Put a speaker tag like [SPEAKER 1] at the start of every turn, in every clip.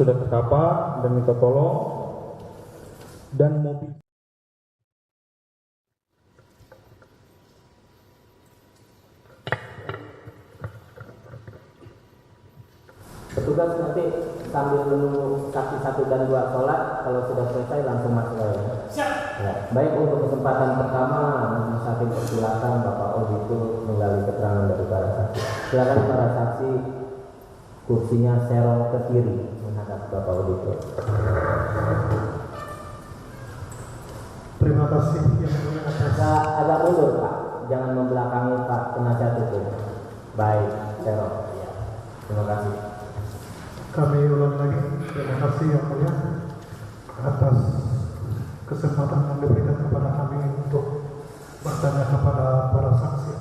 [SPEAKER 1] sudah terkapa dan minta tolong, dan mobil
[SPEAKER 2] petugas nanti sambil menunggu saksi 1 dan 2 sholat, kalau sudah selesai langsung masuk ya. Ya. Baik, untuk kesempatan pertama Majelis Hakim persilakan Bapak Auditor menggali keterangan dari para saksi. Silakan para saksi, kursinya serong ke kiri menghadap Bapak Auditor.
[SPEAKER 3] Terima kasih yang mulia atas.
[SPEAKER 2] Agak mundur Pak, jangan membelakangi Pak penasihat hukum. Baik, serong. Ya. Terima kasih.
[SPEAKER 3] Kami ulang lagi, terima kasih yang mulia atas kesempatan yang diberikan kepada kami untuk bertanya kepada para saksi.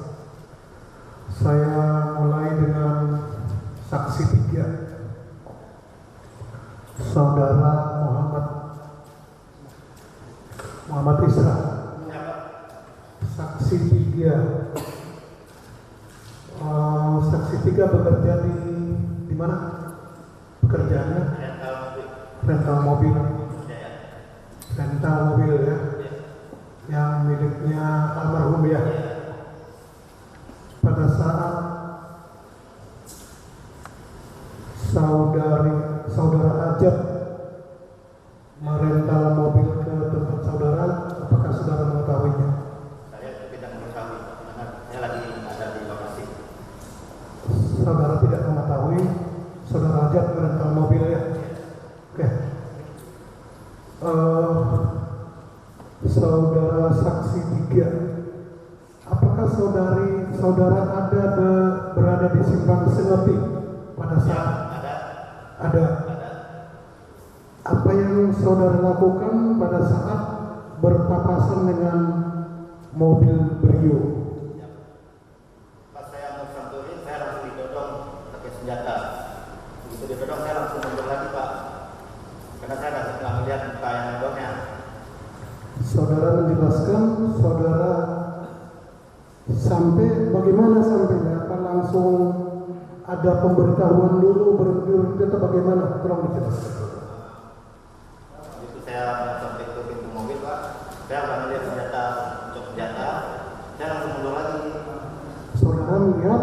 [SPEAKER 3] Saya mulai dengan saksi 3, Saudara Muhammad Isra. Saksi 3, saksi 3 bekerja di mana? Pekerjaannya rental mobil ya, yang miliknya almarhum ya. Pada saat saudara Ajat merental mobil ke tempat saudara, apakah saudara mengetahuinya?
[SPEAKER 4] Saya tidak mengetahui karena saya lagi ada di lokasi.
[SPEAKER 3] Saudara tidak mengetahui saudara Ajat merental mobil ya. Oke. Saudara saksi 3, apakah saudara berada di Simpang Sengeti pada saat ada? Apa yang saudara lakukan pada saat berpapasan dengan mobil Brio?
[SPEAKER 4] Pas saya mau samperin, saya langsung ditodong pakai senjata. Begitu ditodong, saya langsung mundur lagi Pak, karena saya nggak melihat muka yang nodongnya.
[SPEAKER 3] Saudara menjelaskan, saudara bagaimana sampainya? Apa langsung ada pemberitahuan dulu berhenti atau bagaimana? Tolong dijelaskan.
[SPEAKER 4] Begitu saya sampai ke pintu mobil Pak, saya nggak melihat senjata, saya langsung mundur lagi.
[SPEAKER 3] Saudara melihat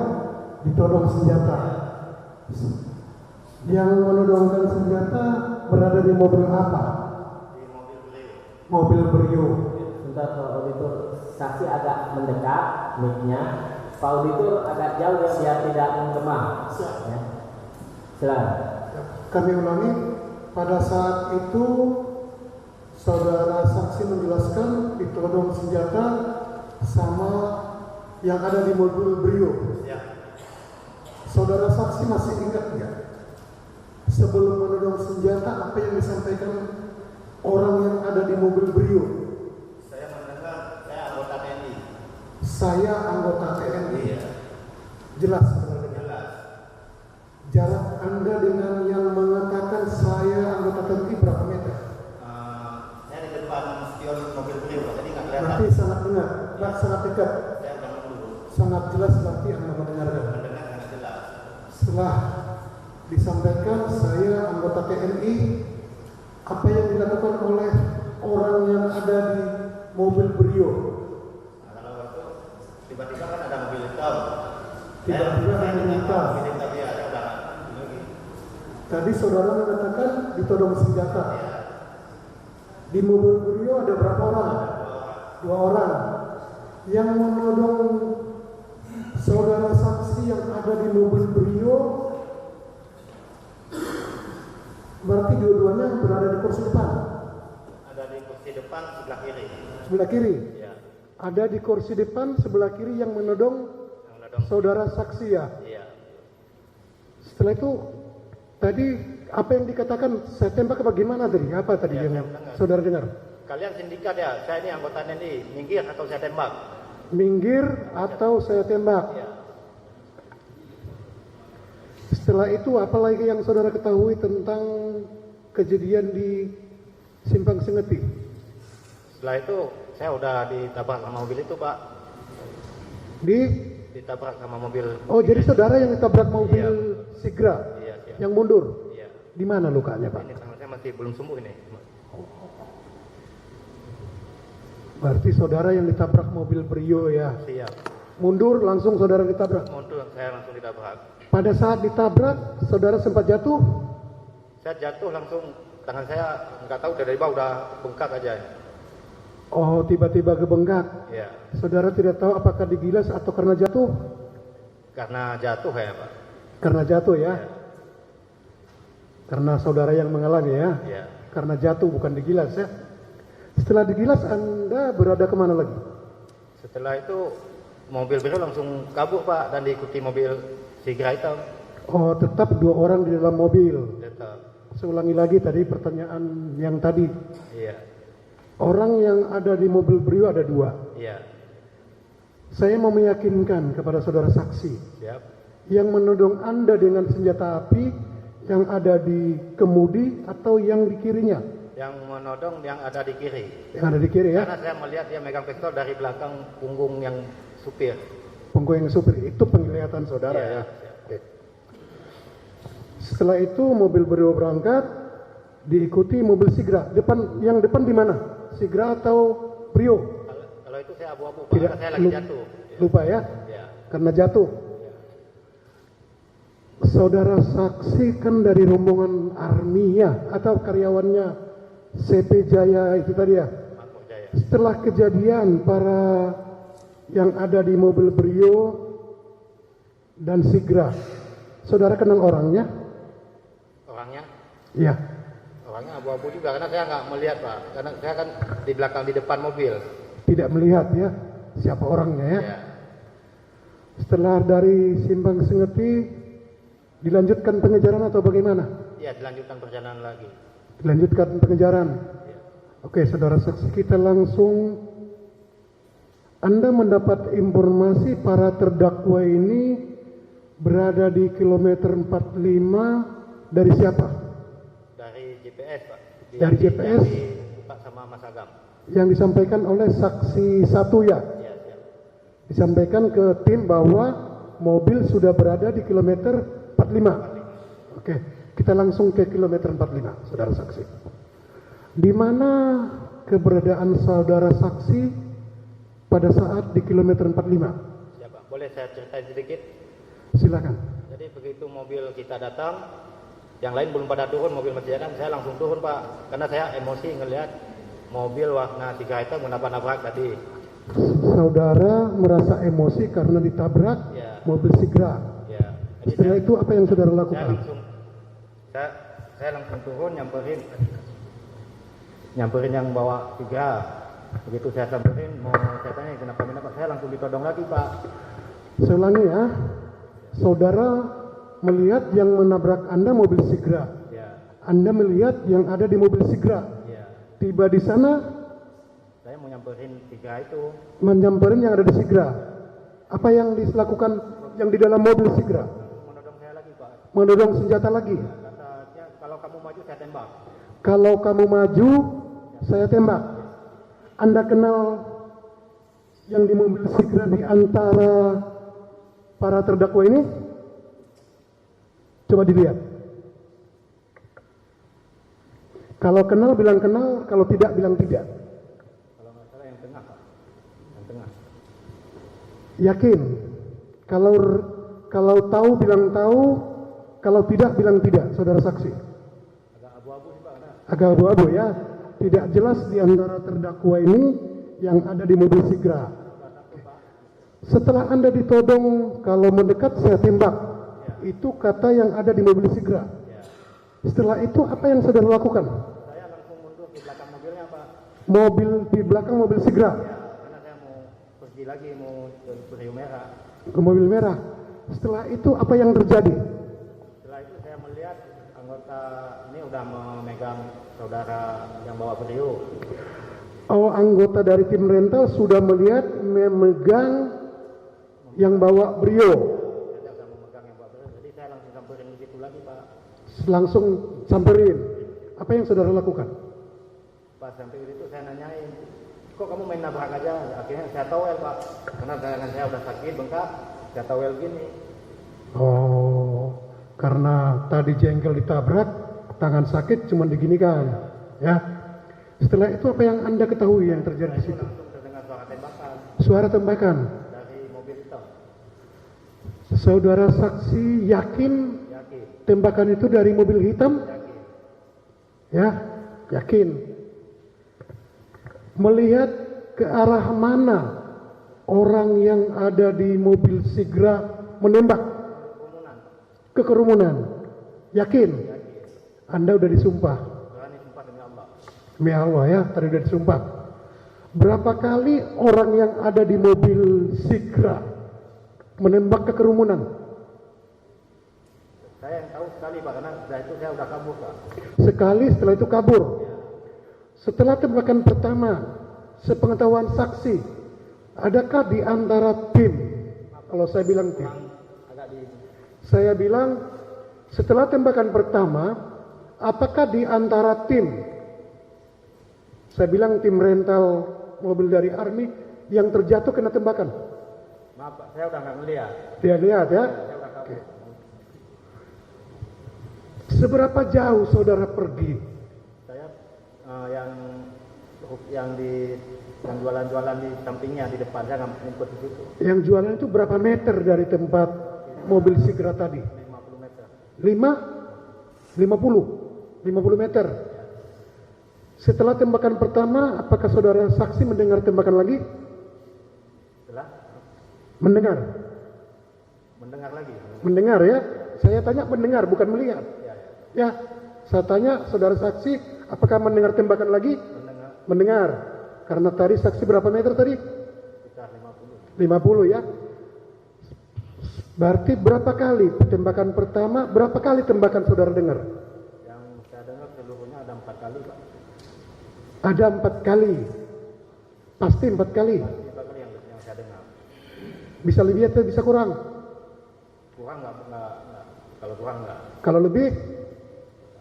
[SPEAKER 3] ditodong senjata. Yang menodongkan senjata berada di mobil apa?
[SPEAKER 4] Di mobil beliau.
[SPEAKER 3] Mobil Brio.
[SPEAKER 2] Sebentar Pak Auditor, saksi agak mendekat mic-nya. Pak Auditor agak jauh ya biar tidak menggema. Ya. Silakan.
[SPEAKER 3] Kami ulangi, pada saat itu saudara saksi menjelaskan ditodong senjata sama yang ada di mobil Brio.
[SPEAKER 4] Ya.
[SPEAKER 3] Saudara saksi masih ingat ya? Sebelum menodong senjata, apa yang disampaikan orang yang ada di mobil Brio?
[SPEAKER 4] Saya mendengar, saya anggota TNI.
[SPEAKER 3] Saya anggota TNI.
[SPEAKER 4] Iya.
[SPEAKER 3] Jelas sebenarnya.
[SPEAKER 4] Jelas.
[SPEAKER 3] Jarak Anda dengan yang mengatakan saya anggota TNI berapa meter?
[SPEAKER 4] Saya di depan spion mobil beliau, jadi nggak kelihatan.
[SPEAKER 3] Berarti sangat dengar, sangat dekat,
[SPEAKER 4] Saya udah dulu
[SPEAKER 3] sangat jelas berarti Anda mendengarkan.
[SPEAKER 4] mendengar dengan jelas.
[SPEAKER 3] Setelah disampaikan saya anggota TNI, apa yang dilakukan oleh orang yang ada di mobil Brio?
[SPEAKER 4] Nah, kalau itu tiba-tiba kan ada mobil hitam.
[SPEAKER 3] Tiba-tiba ada mobil hitam.
[SPEAKER 4] Mobil hitam ya, ada udah lagi.
[SPEAKER 3] Tadi saudara mengatakan ditodong senjata.
[SPEAKER 4] Ya,
[SPEAKER 3] Di mobil Brio ada berapa orang? 2 orang. Yang menodong saudara saksi yang ada di mobil Brio, berarti dua-duanya berada di kursi depan.
[SPEAKER 4] ada di kursi depan sebelah kiri.
[SPEAKER 3] Sebelah kiri.
[SPEAKER 4] Ya,
[SPEAKER 3] Ada di kursi depan sebelah kiri yang menodong
[SPEAKER 4] yang nodong.
[SPEAKER 3] saudara saksi ya.
[SPEAKER 4] Iya.
[SPEAKER 3] Setelah itu tadi apa yang dikatakan saya tembak apa gimana tadi? Apa tadi
[SPEAKER 4] Ya,
[SPEAKER 3] yang
[SPEAKER 4] saya mendengar.
[SPEAKER 3] saudara dengar?
[SPEAKER 4] Kalian sindikat ya, saya ini anggota TNI, minggir atau saya tembak.
[SPEAKER 3] Minggir atau saya tembak?
[SPEAKER 4] Ya.
[SPEAKER 3] Setelah itu apa lagi yang saudara ketahui tentang kejadian di Simpang Sengeti?
[SPEAKER 4] Setelah itu saya udah ditabrak sama mobil itu Pak.
[SPEAKER 3] Di
[SPEAKER 4] Ditabrak sama mobil.
[SPEAKER 3] Oh, jadi saudara yang ditabrak mobil
[SPEAKER 4] Iya.
[SPEAKER 3] Sigra
[SPEAKER 4] Iya, iya.
[SPEAKER 3] yang mundur.
[SPEAKER 4] Iya.
[SPEAKER 3] Di mana lukanya, Pak?
[SPEAKER 4] Ini tangan saya masih belum sembuh ini.
[SPEAKER 3] Berarti saudara yang ditabrak mobil Brio ya.
[SPEAKER 4] Siap.
[SPEAKER 3] Mundur langsung saudara ditabrak.
[SPEAKER 4] Mundur, saya langsung ditabrak.
[SPEAKER 3] Pada saat ditabrak, saudara sempat jatuh?
[SPEAKER 4] Saya jatuh langsung, tangan saya nggak tahu dari bawah udah bengkak aja.
[SPEAKER 3] Oh, tiba-tiba kebengkak.
[SPEAKER 4] Ya,
[SPEAKER 3] Saudara tidak tahu apakah digilas atau karena jatuh?
[SPEAKER 4] karena jatuh ya Pak.
[SPEAKER 3] Karena jatuh ya.
[SPEAKER 4] Ya,
[SPEAKER 3] Karena saudara yang mengalami ya.
[SPEAKER 4] ya.
[SPEAKER 3] Karena jatuh bukan digilas ya. Setelah digilas Anda berada kemana lagi?
[SPEAKER 4] Setelah itu mobil biru langsung kabur Pak dan diikuti mobil Sigra hitam.
[SPEAKER 3] Oh, tetap 2 orang di dalam mobil.
[SPEAKER 4] Tetap.
[SPEAKER 3] Saya ulangi lagi tadi pertanyaan yang tadi.
[SPEAKER 4] Iya,
[SPEAKER 3] Orang yang ada di mobil Brio ada 2.
[SPEAKER 4] iya.
[SPEAKER 3] Saya mau meyakinkan kepada saudara saksi
[SPEAKER 4] Siap.
[SPEAKER 3] yang menodong Anda dengan senjata api yang ada di kemudi atau yang di kirinya?
[SPEAKER 4] Yang menodong yang ada di kiri.
[SPEAKER 3] Yang ada di kiri ya.
[SPEAKER 4] Karena saya melihat dia megang pistol dari belakang punggung yang supir.
[SPEAKER 3] Punggung yang supir itu penglihatan saudara
[SPEAKER 4] Iya,
[SPEAKER 3] ya.
[SPEAKER 4] siap.
[SPEAKER 3] Oke. Setelah itu mobil Brio berangkat diikuti mobil Sigra. Yang depan di mana? Sigra atau Brio?
[SPEAKER 4] Kalau itu saya abu-abu Pak,
[SPEAKER 3] Tidak,
[SPEAKER 4] karena saya lagi jatuh.
[SPEAKER 3] Lupa ya?
[SPEAKER 4] Ya.
[SPEAKER 3] Karena jatuh. Saudara saksi kan dari rombongan arminya atau karyawannya CP Jaya itu tadi ya.
[SPEAKER 4] Makmur Jaya.
[SPEAKER 3] Setelah kejadian para yang ada di mobil Brio dan Sigra, saudara kenal orangnya?
[SPEAKER 4] Orangnya?
[SPEAKER 3] Iya.
[SPEAKER 4] Orangnya abu-abu juga karena saya nggak melihat Pak. Karena saya kan di belakang di depan mobil.
[SPEAKER 3] Tidak melihat ya siapa orangnya ya.
[SPEAKER 4] Ya.
[SPEAKER 3] Setelah dari Simpang Sengeti dilanjutkan pengejaran atau bagaimana?
[SPEAKER 4] Iya, dilanjutkan perjalanan lagi.
[SPEAKER 3] Dilanjutkan pengejaran.
[SPEAKER 4] Ya.
[SPEAKER 3] Oke, saudara saksi kita langsung. Anda mendapat informasi para terdakwa ini berada di kilometer 45 dari siapa?
[SPEAKER 4] Dari GPS Pak.
[SPEAKER 3] Dari GPS?
[SPEAKER 4] Pak sama Mas Agam.
[SPEAKER 3] Yang disampaikan oleh saksi 1 ya.
[SPEAKER 4] Iya, siap.
[SPEAKER 3] Disampaikan ke tim bahwa mobil sudah berada di kilometer 45. Oke, kita langsung ke kilometer 45, saudara saksi. Di mana keberadaan saudara saksi pada saat di kilometer 45?
[SPEAKER 4] Siap Pak. Boleh saya ceritain sedikit?
[SPEAKER 3] Silakan.
[SPEAKER 4] Jadi begitu mobil kita datang, yang lain belum pada turun, mobil masih jalan, saya langsung turun Pak. Karena saya emosi ngelihat mobil warna Sigra hitam menabrak tadi.
[SPEAKER 3] Saudara merasa emosi karena ditabrak
[SPEAKER 4] Ya.
[SPEAKER 3] mobil Sigra.
[SPEAKER 4] Ya. Jadi
[SPEAKER 3] Setelah itu apa yang saudara
[SPEAKER 4] saya
[SPEAKER 3] lakukan?
[SPEAKER 4] langsung turun nyamperin yang bawa Sigra. Begitu saya samperin, mau saya tanya kenapa Pak, saya langsung ditodong lagi Pak.
[SPEAKER 3] Saya ulangi ya. Saudara melihat yang menabrak Anda mobil Sigra.
[SPEAKER 4] Ya,
[SPEAKER 3] Anda melihat yang ada di mobil Sigra.
[SPEAKER 4] ya.
[SPEAKER 3] Tiba di sana
[SPEAKER 4] Saya mau nyamperin Sigra itu.
[SPEAKER 3] menyamperin yang ada di Sigra. Apa yang dilakukan yang di dalam mobil Sigra?
[SPEAKER 4] Menodong saya lagi Pak.
[SPEAKER 3] Menodong senjata lagi.
[SPEAKER 4] Katanya kalau kamu maju saya tembak.
[SPEAKER 3] Kalau kamu maju, saya tembak. Anda kenal yang di mobil Sigra di antara para terdakwa ini? Coba dilihat. Kalau kenal bilang kenal, kalau tidak bilang tidak.
[SPEAKER 4] Kalau nggak salah yang tengah Pak. Yang tengah.
[SPEAKER 3] Yakin? Kalau tahu bilang tahu, kalau tidak bilang tidak, saudara saksi.
[SPEAKER 4] Agak abu-abu sih Pak.
[SPEAKER 3] Agak abu-abu ya. Tidak jelas di antara terdakwa ini yang ada di mobil Sigra. Setelah Anda ditodong, kalau mendekat saya tembak. Itu kata yang ada di mobil Sigra. Setelah itu apa yang saudara lakukan?
[SPEAKER 4] Saya langsung mundur di belakang mobilnya Pak.
[SPEAKER 3] Mobil di belakang mobil Sigra
[SPEAKER 4] Karena saya mau pergi lagi, mau ke Brio Merah.
[SPEAKER 3] ke mobil merah. Setelah itu apa yang terjadi?
[SPEAKER 4] Setelah itu saya melihat anggota ini udah memegang saudara yang bawa Brio.
[SPEAKER 3] Oh, anggota dari tim rental sudah melihat memegang yang bawa Brio.
[SPEAKER 4] Saya udah memegang yang bawa Brio, jadi saya langsung samperin di situ lagi Pak.
[SPEAKER 3] Langsung samperin. Apa yang saudara lakukan?
[SPEAKER 4] Pas sampai di situ saya nanyain, kok kamu main nabrak aja? Akhirnya saya towel Pak, karena tangan saya udah sakit bengkak, saya towel gini.
[SPEAKER 3] Oh, karena tadi jengkel ditabrak, tangan sakit cuma diginikan, ya. Setelah itu apa yang Anda ketahui yang terjadi di situ?
[SPEAKER 4] Langsung terdengar suara tembakan
[SPEAKER 3] Suara tembakan.
[SPEAKER 4] dari mobil hitam.
[SPEAKER 3] Saudara saksi yakin
[SPEAKER 4] Yakin,
[SPEAKER 3] tembakan itu dari mobil hitam?
[SPEAKER 4] yakin.
[SPEAKER 3] Ya, yakin. Melihat ke arah mana orang yang ada di mobil Sigra menembak? Ke kerumunan. Yakin? Anda udah disumpah.
[SPEAKER 4] Berani sumpah demi Allah.
[SPEAKER 3] Demi Allah ya, tadi udah disumpah. Berapa kali orang yang ada di mobil Sigra menembak ke kerumunan?
[SPEAKER 4] Saya yang tahu sekali Pak, karena setelah itu saya udah kabur Pak.
[SPEAKER 3] Sekali, setelah itu kabur. Setelah tembakan pertama, sepengetahuan saksi, adakah di antara tim, kalau saya bilang tim,
[SPEAKER 4] Agak di
[SPEAKER 3] saya bilang setelah tembakan pertama, apakah di antara tim, saya bilang tim rental mobil dari Army yang terjatuh kena tembakan?
[SPEAKER 4] maaf Pak, saya udah nggak ngeliat.
[SPEAKER 3] Dia lihat ya.
[SPEAKER 4] Saya udah kabur.
[SPEAKER 3] Oke. Seberapa jauh saudara pergi?
[SPEAKER 4] Saya yang jualan-jualan di sampingnya di depan, saya nggak ikut di situ.
[SPEAKER 3] Yang jualan itu berapa meter dari tempat mobil Sigra tadi?
[SPEAKER 4] 50 meter.
[SPEAKER 3] 50 meter. Setelah tembakan pertama, apakah saudara saksi mendengar tembakan lagi?
[SPEAKER 4] Setelah
[SPEAKER 3] Mendengar.
[SPEAKER 4] mendengar lagi.
[SPEAKER 3] Mendengar ya. Saya tanya mendengar, bukan melihat.
[SPEAKER 4] Ya,
[SPEAKER 3] Ya, saya tanya saudara saksi, apakah mendengar tembakan lagi?
[SPEAKER 4] mendengar
[SPEAKER 3] Mendengar. Karena tadi saksi berapa meter tadi?
[SPEAKER 4] sekitar 50.
[SPEAKER 3] 50 ya. Berarti berapa kali tembakan pertama, berapa kali tembakan saudara dengar?
[SPEAKER 4] Yang saya dengar seluruhnya ada 4 kali Pak.
[SPEAKER 3] Ada 4 kali. Pasti 4 kali.
[SPEAKER 4] 4 kali yang saya dengar.
[SPEAKER 3] Bisa lebih atau bisa kurang?
[SPEAKER 4] Kurang nggak. Kalau kurang nggak.
[SPEAKER 3] Kalau lebih,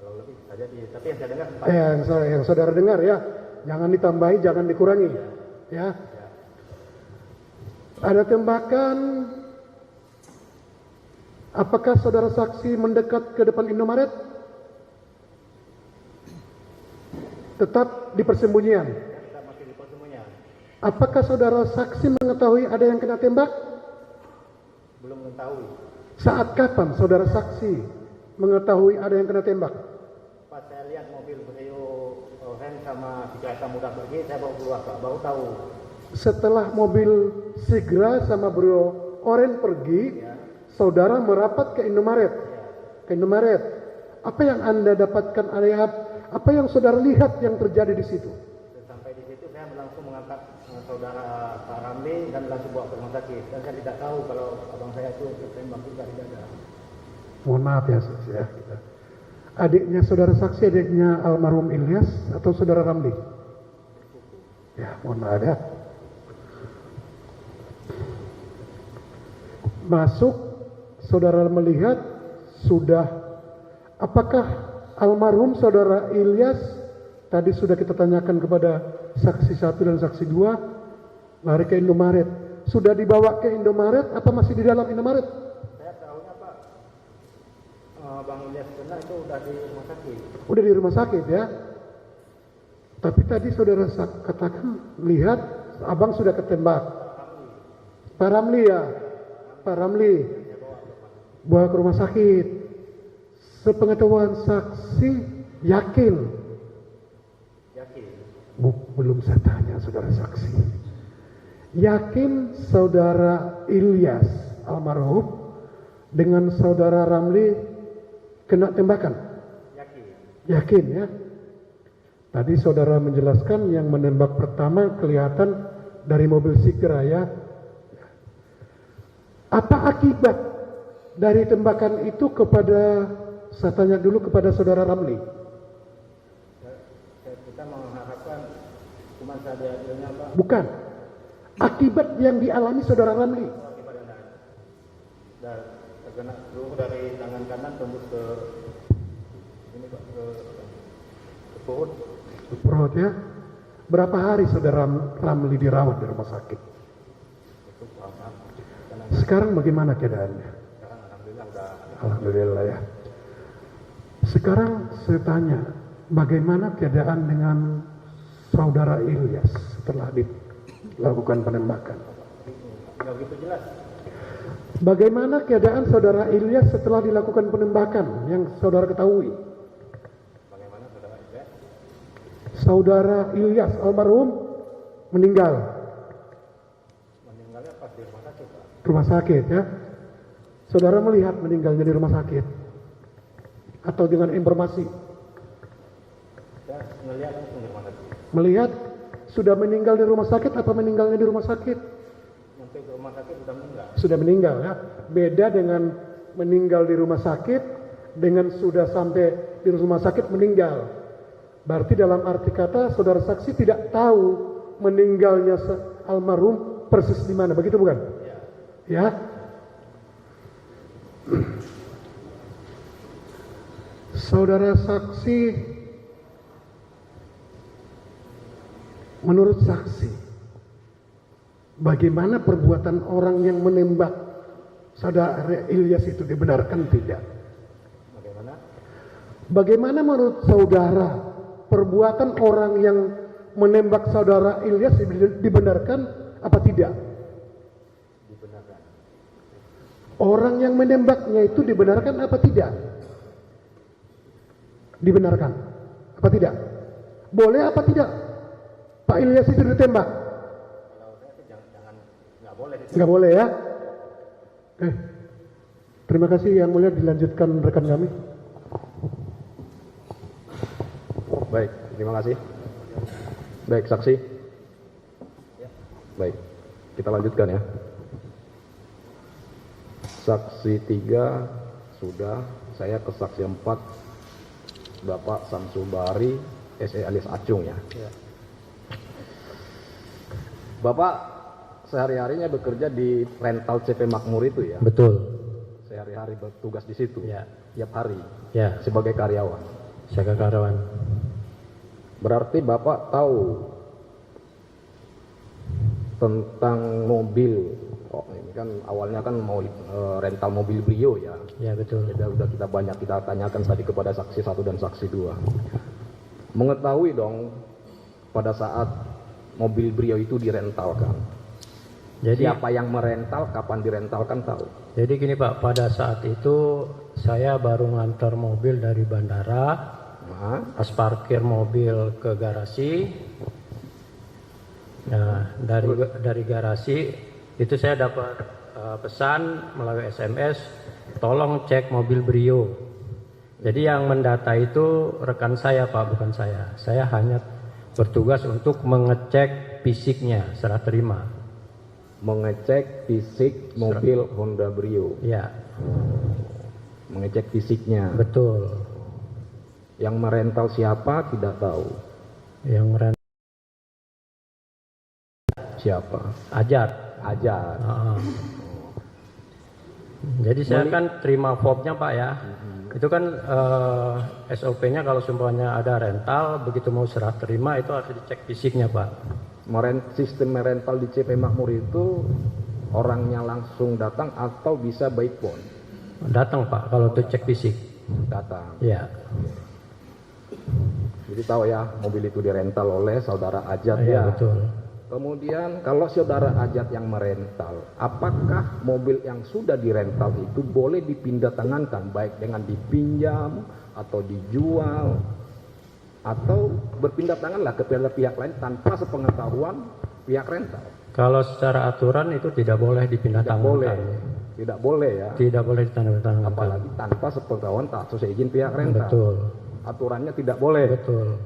[SPEAKER 4] Kalau lebih saja tapi yang saya dengar 4.
[SPEAKER 3] yang saudara dengar ya. Jangan ditambahi, jangan dikurangi. Ya. Ada tembakan. Apakah saudara saksi mendekat ke depan Indomaret? Tetap di persembunyian.
[SPEAKER 4] Kita masih di persembunyian.
[SPEAKER 3] Apakah saudara saksi mengetahui ada yang kena tembak?
[SPEAKER 4] Belum mengetahui.
[SPEAKER 3] Saat kapan saudara saksi mengetahui ada yang kena tembak?
[SPEAKER 4] Pas saya lihat mobil Brio Oren sama si kereta muda pergi, saya baru keluar Pak, baru tahu.
[SPEAKER 3] Setelah mobil Sigra sama Bro Oren pergi, saudara merapat ke Indomaret. Ke Indomaret. Apa yang Anda dapatkan, apa yang saudara lihat yang terjadi di situ?
[SPEAKER 4] Sampai di situ saya langsung mengangkat saudara Pak Ramli dan langsung bawa ke rumah sakit. Dan saya tidak tahu kalau abang saya itu tertembak juga di dada.
[SPEAKER 3] Mohon maaf ya saksi ya. Adiknya saudara saksi, adiknya almarhum Ilyas atau saudara Ramli? Ya, mohon maaf ya. Masuk, saudara melihat sudah, apakah almarhum saudara Ilyas, tadi sudah kita tanyakan kepada saksi 1 dan saksi 2, lari ke Indomaret. Sudah dibawa ke Indomaret, apa masih di dalam Indomaret?
[SPEAKER 4] Saya tahunya Pak, Bang Ilyas benar itu udah di rumah sakit.
[SPEAKER 3] Udah di rumah sakit ya. Tapi tadi saudara katakan, lihat abang sudah ketembak. Pak Ramli ya. Pak Ramli bawa ke rumah sakit. Sepengetahuan saksi yakin?
[SPEAKER 4] Yakin.
[SPEAKER 3] Belum saya tanya saudara saksi. Yakin saudara Ilyas almarhum dengan saudara Ramli kena tembakan?
[SPEAKER 4] Yakin.
[SPEAKER 3] Yakin ya. Tadi saudara menjelaskan yang menembak pertama kelihatan dari mobil Sigra ya. Apa akibat dari tembakan itu kepada, saya tanya dulu kepada saudara Ramli.
[SPEAKER 4] Kita mengharapkan cuma saja adilnya Pak.
[SPEAKER 3] Bukan. Akibat yang dialami saudara Ramli.
[SPEAKER 4] Akibat yang dan terkena seluruh dari tangan kanan tembus ke ini Pak, ke perut.
[SPEAKER 3] Perut ya. Berapa hari saudara Ramli dirawat di rumah sakit?
[SPEAKER 4] Itu apa?
[SPEAKER 3] Sekarang bagaimana keadaannya?
[SPEAKER 4] Sekarang alhamdulillah udah
[SPEAKER 3] Alhamdulillah ya. Sekarang saya tanya, bagaimana keadaan dengan saudara Ilyas setelah dilakukan penembakan?
[SPEAKER 4] Nggak begitu jelas.
[SPEAKER 3] Bagaimana keadaan saudara Ilyas setelah dilakukan penembakan yang saudara ketahui?
[SPEAKER 4] Bagaimana saudara Ilyas?
[SPEAKER 3] Saudara Ilyas almarhum meninggal.
[SPEAKER 4] Meninggalnya pas di rumah sakit, Pak.
[SPEAKER 3] Rumah sakit ya. Saudara melihat meninggalnya di rumah sakit atau dengan informasi?
[SPEAKER 4] Saya ngelihat langsung di rumah sakit.
[SPEAKER 3] Melihat sudah meninggal di rumah sakit atau meninggalnya di rumah sakit?
[SPEAKER 4] Sampai ke rumah sakit sudah meninggal.
[SPEAKER 3] Sudah meninggal ya. Beda dengan meninggal di rumah sakit dengan sudah sampai di rumah sakit meninggal. Berarti dalam arti kata saudara saksi tidak tahu meninggalnya almarhum persis di mana, begitu bukan? Ya. Saudara saksi, menurut saksi, bagaimana perbuatan orang yang menembak saudara Ilyas itu dibenarkan tidak?
[SPEAKER 4] Bagaimana?
[SPEAKER 3] Bagaimana menurut saudara perbuatan orang yang menembak saudara Ilyas dibenarkan apa tidak?
[SPEAKER 4] Dibenarkan.
[SPEAKER 3] Orang yang menembaknya itu dibenarkan apa tidak? Dibenarkan apa tidak? Boleh apa tidak? Pak Ilyas itu ditembak?
[SPEAKER 4] Kalau saya sih jangan nggak boleh.
[SPEAKER 3] Nggak boleh ya? Terima kasih yang mulia, dilanjutkan rekan kami.
[SPEAKER 5] Baik, terima kasih. Baik, saksi. Baik, kita lanjutkan ya. Saksi 3 sudah, saya ke saksi 4. Bapak Samsul Bahari, SE alias Acung ya. Bapak sehari-harinya bekerja di rental CP Makmur itu ya?
[SPEAKER 6] Betul.
[SPEAKER 5] Sehari-hari bertugas di situ?
[SPEAKER 6] Ya.
[SPEAKER 5] Tiap hari?
[SPEAKER 6] Ya,
[SPEAKER 5] Sebagai karyawan?
[SPEAKER 6] saya karyawan.
[SPEAKER 5] Berarti Bapak tahu tentang mobil. Oh, ini kan awalnya kan mau rental mobil Brio ya.
[SPEAKER 6] Ya, betul.
[SPEAKER 5] Jadi udah kita tanyakan tadi kepada saksi 1 dan saksi 2. Mengetahui dong pada saat mobil Brio itu direntalkan.
[SPEAKER 6] Jadi
[SPEAKER 5] Siapa yang merental, kapan direntalkan tahu.
[SPEAKER 6] Jadi gini Pak, pada saat itu saya baru ngantar mobil dari bandara, pas parkir mobil ke garasi. Nah, dari garasi itu saya dapat pesan melalui SMS, tolong cek mobil Brio. Jadi yang mendata itu rekan saya Pak, bukan saya. Saya hanya bertugas untuk mengecek fisiknya, serah terima.
[SPEAKER 5] Mengecek fisik mobil Honda Brio.
[SPEAKER 6] Ya,
[SPEAKER 5] Mengecek fisiknya.
[SPEAKER 6] betul.
[SPEAKER 5] Yang merental siapa tidak tahu.
[SPEAKER 6] Yang
[SPEAKER 5] Siapa?
[SPEAKER 6] Ajat.
[SPEAKER 5] Ajar.
[SPEAKER 6] Jadi saya kan terima fobnya Pak ya. Itu kan SOP-nya kalau semuanya ada rental, begitu mau serah terima itu harus dicek fisiknya Pak.
[SPEAKER 5] Sistem merental di CP Makmur itu orangnya langsung datang atau bisa by phone?
[SPEAKER 6] Datang Pak kalau untuk cek fisik.
[SPEAKER 5] Datang.
[SPEAKER 6] Ya.
[SPEAKER 5] Jadi tahu ya mobil itu dirental oleh saudara Ajat
[SPEAKER 6] Iya,
[SPEAKER 5] ya.
[SPEAKER 6] betul.
[SPEAKER 5] Kemudian kalau saudara Ajat yang merental, apakah mobil yang sudah dirental itu boleh dipindah tangankan baik dengan dipinjam atau dijual atau berpindah tanganlah kepada pihak lain tanpa sepengetahuan pihak rental?
[SPEAKER 6] Kalau secara aturan itu tidak boleh dipindah
[SPEAKER 5] Tidak
[SPEAKER 6] tangankan.
[SPEAKER 5] boleh. Tidak boleh ya.
[SPEAKER 6] Tidak boleh ditanda-tangankan.
[SPEAKER 5] Apalagi tanpa sepengetahuan tak sesuai izin pihak rental.
[SPEAKER 6] Betul.
[SPEAKER 5] Aturannya tidak boleh.
[SPEAKER 6] Betul.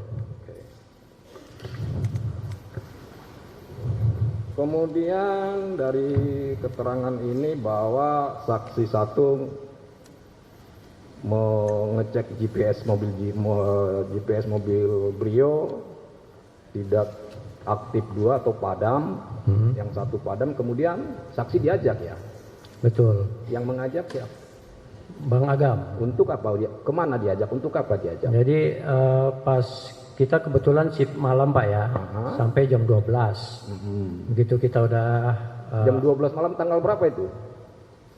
[SPEAKER 5] Kemudian dari keterangan ini bahwa saksi 1 mengecek GPS mobil Brio tidak aktif 2 atau padam, yang 1 padam, kemudian saksi diajak ya.
[SPEAKER 6] Betul.
[SPEAKER 5] Yang mengajak siapa?
[SPEAKER 6] Bang Agam.
[SPEAKER 5] Untuk apa dia? Kemana diajak? Untuk apa diajak?
[SPEAKER 6] Jadi pas kita kebetulan shift malam Pak ya, sampai jam 12. Begitu kita udah
[SPEAKER 5] Jam 12 malam tanggal berapa itu?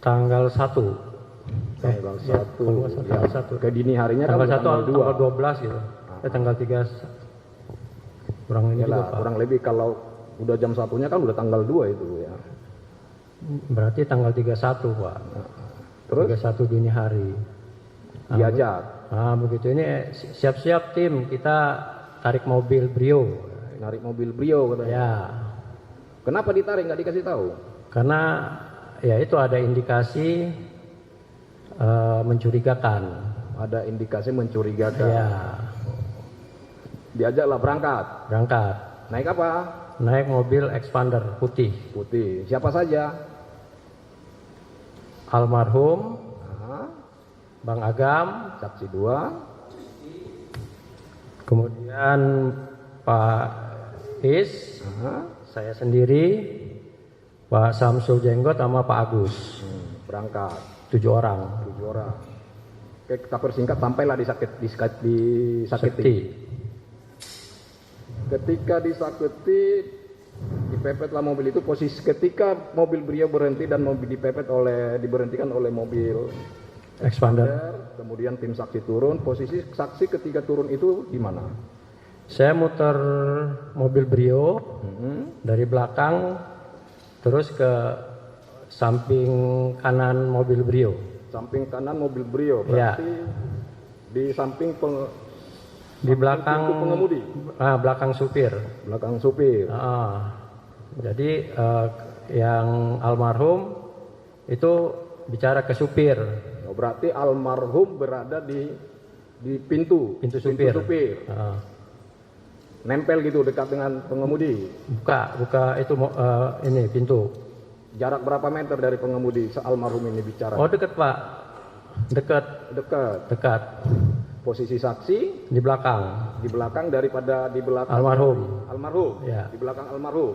[SPEAKER 6] tanggal 1.
[SPEAKER 5] Tanggal
[SPEAKER 6] Ya,
[SPEAKER 5] 1.
[SPEAKER 6] kalau nggak salah tanggal 1.
[SPEAKER 5] Ke dini harinya
[SPEAKER 6] Tanggal
[SPEAKER 5] kan
[SPEAKER 6] 1
[SPEAKER 5] tanggal 2.
[SPEAKER 6] tanggal 12 gitu. Tanggal 3 kurang ini juga,
[SPEAKER 5] Yalah,
[SPEAKER 6] Pak.
[SPEAKER 5] kurang lebih kalau udah jam 1-nya kan udah tanggal 2 itu ya.
[SPEAKER 6] Berarti tanggal 31, Pak.
[SPEAKER 5] Terus
[SPEAKER 6] 31 dini hari.
[SPEAKER 5] diajak
[SPEAKER 6] Begitu ini siap-siap tim, kita tarik mobil Brio.
[SPEAKER 5] narik mobil Brio katanya.
[SPEAKER 6] Ya,
[SPEAKER 5] Kenapa ditarik nggak dikasih tahu?
[SPEAKER 6] karena ya itu ada indikasi mencurigakan.
[SPEAKER 5] Ada indikasi mencurigakan.
[SPEAKER 6] Ya,
[SPEAKER 5] Diajaklah berangkat.
[SPEAKER 6] berangkat.
[SPEAKER 5] Naik apa?
[SPEAKER 6] Naik mobil Expander putih.
[SPEAKER 5] Putih. Siapa saja?
[SPEAKER 6] Almarhum
[SPEAKER 5] Nah,
[SPEAKER 6] Bang Agam,
[SPEAKER 5] saksi 2.
[SPEAKER 6] kemudian Pak Is,
[SPEAKER 5] Nah,
[SPEAKER 6] saya sendiri, Pak Samsul Jenggot sama Pak Agus.
[SPEAKER 5] berangkat
[SPEAKER 6] 7 orang.
[SPEAKER 5] 7 orang. Oke, kita persingkat sampailah di Saketi.
[SPEAKER 6] Sakti.
[SPEAKER 5] Ketika disaketi, dipepetlah mobil itu. Posisi ketika mobil Brio berhenti dan mobil diberhentikan oleh mobil
[SPEAKER 6] Expander.
[SPEAKER 5] kemudian tim saksi turun. Posisi saksi ketika turun itu di mana?
[SPEAKER 6] Saya muter mobil Brio dari belakang terus ke samping kanan mobil Brio.
[SPEAKER 5] Samping kanan mobil Brio,
[SPEAKER 6] Ya.
[SPEAKER 5] berarti di samping
[SPEAKER 6] Di belakang
[SPEAKER 5] pintu pengemudi,
[SPEAKER 6] belakang supir.
[SPEAKER 5] belakang supir.
[SPEAKER 6] Jadi yang almarhum itu bicara ke supir,
[SPEAKER 5] Oh, berarti almarhum berada di pintu
[SPEAKER 6] supir.
[SPEAKER 5] Nempel gitu dekat dengan pengemudi.
[SPEAKER 6] Buka itu ini pintu.
[SPEAKER 5] Jarak berapa meter dari pengemudi almarhum ini bicara?
[SPEAKER 6] Oh, dekat, Pak. Dekat.
[SPEAKER 5] Posisi saksi
[SPEAKER 6] Di belakang.
[SPEAKER 5] di belakang di belakang
[SPEAKER 6] Almarhum. Ya.
[SPEAKER 5] Di belakang almarhum.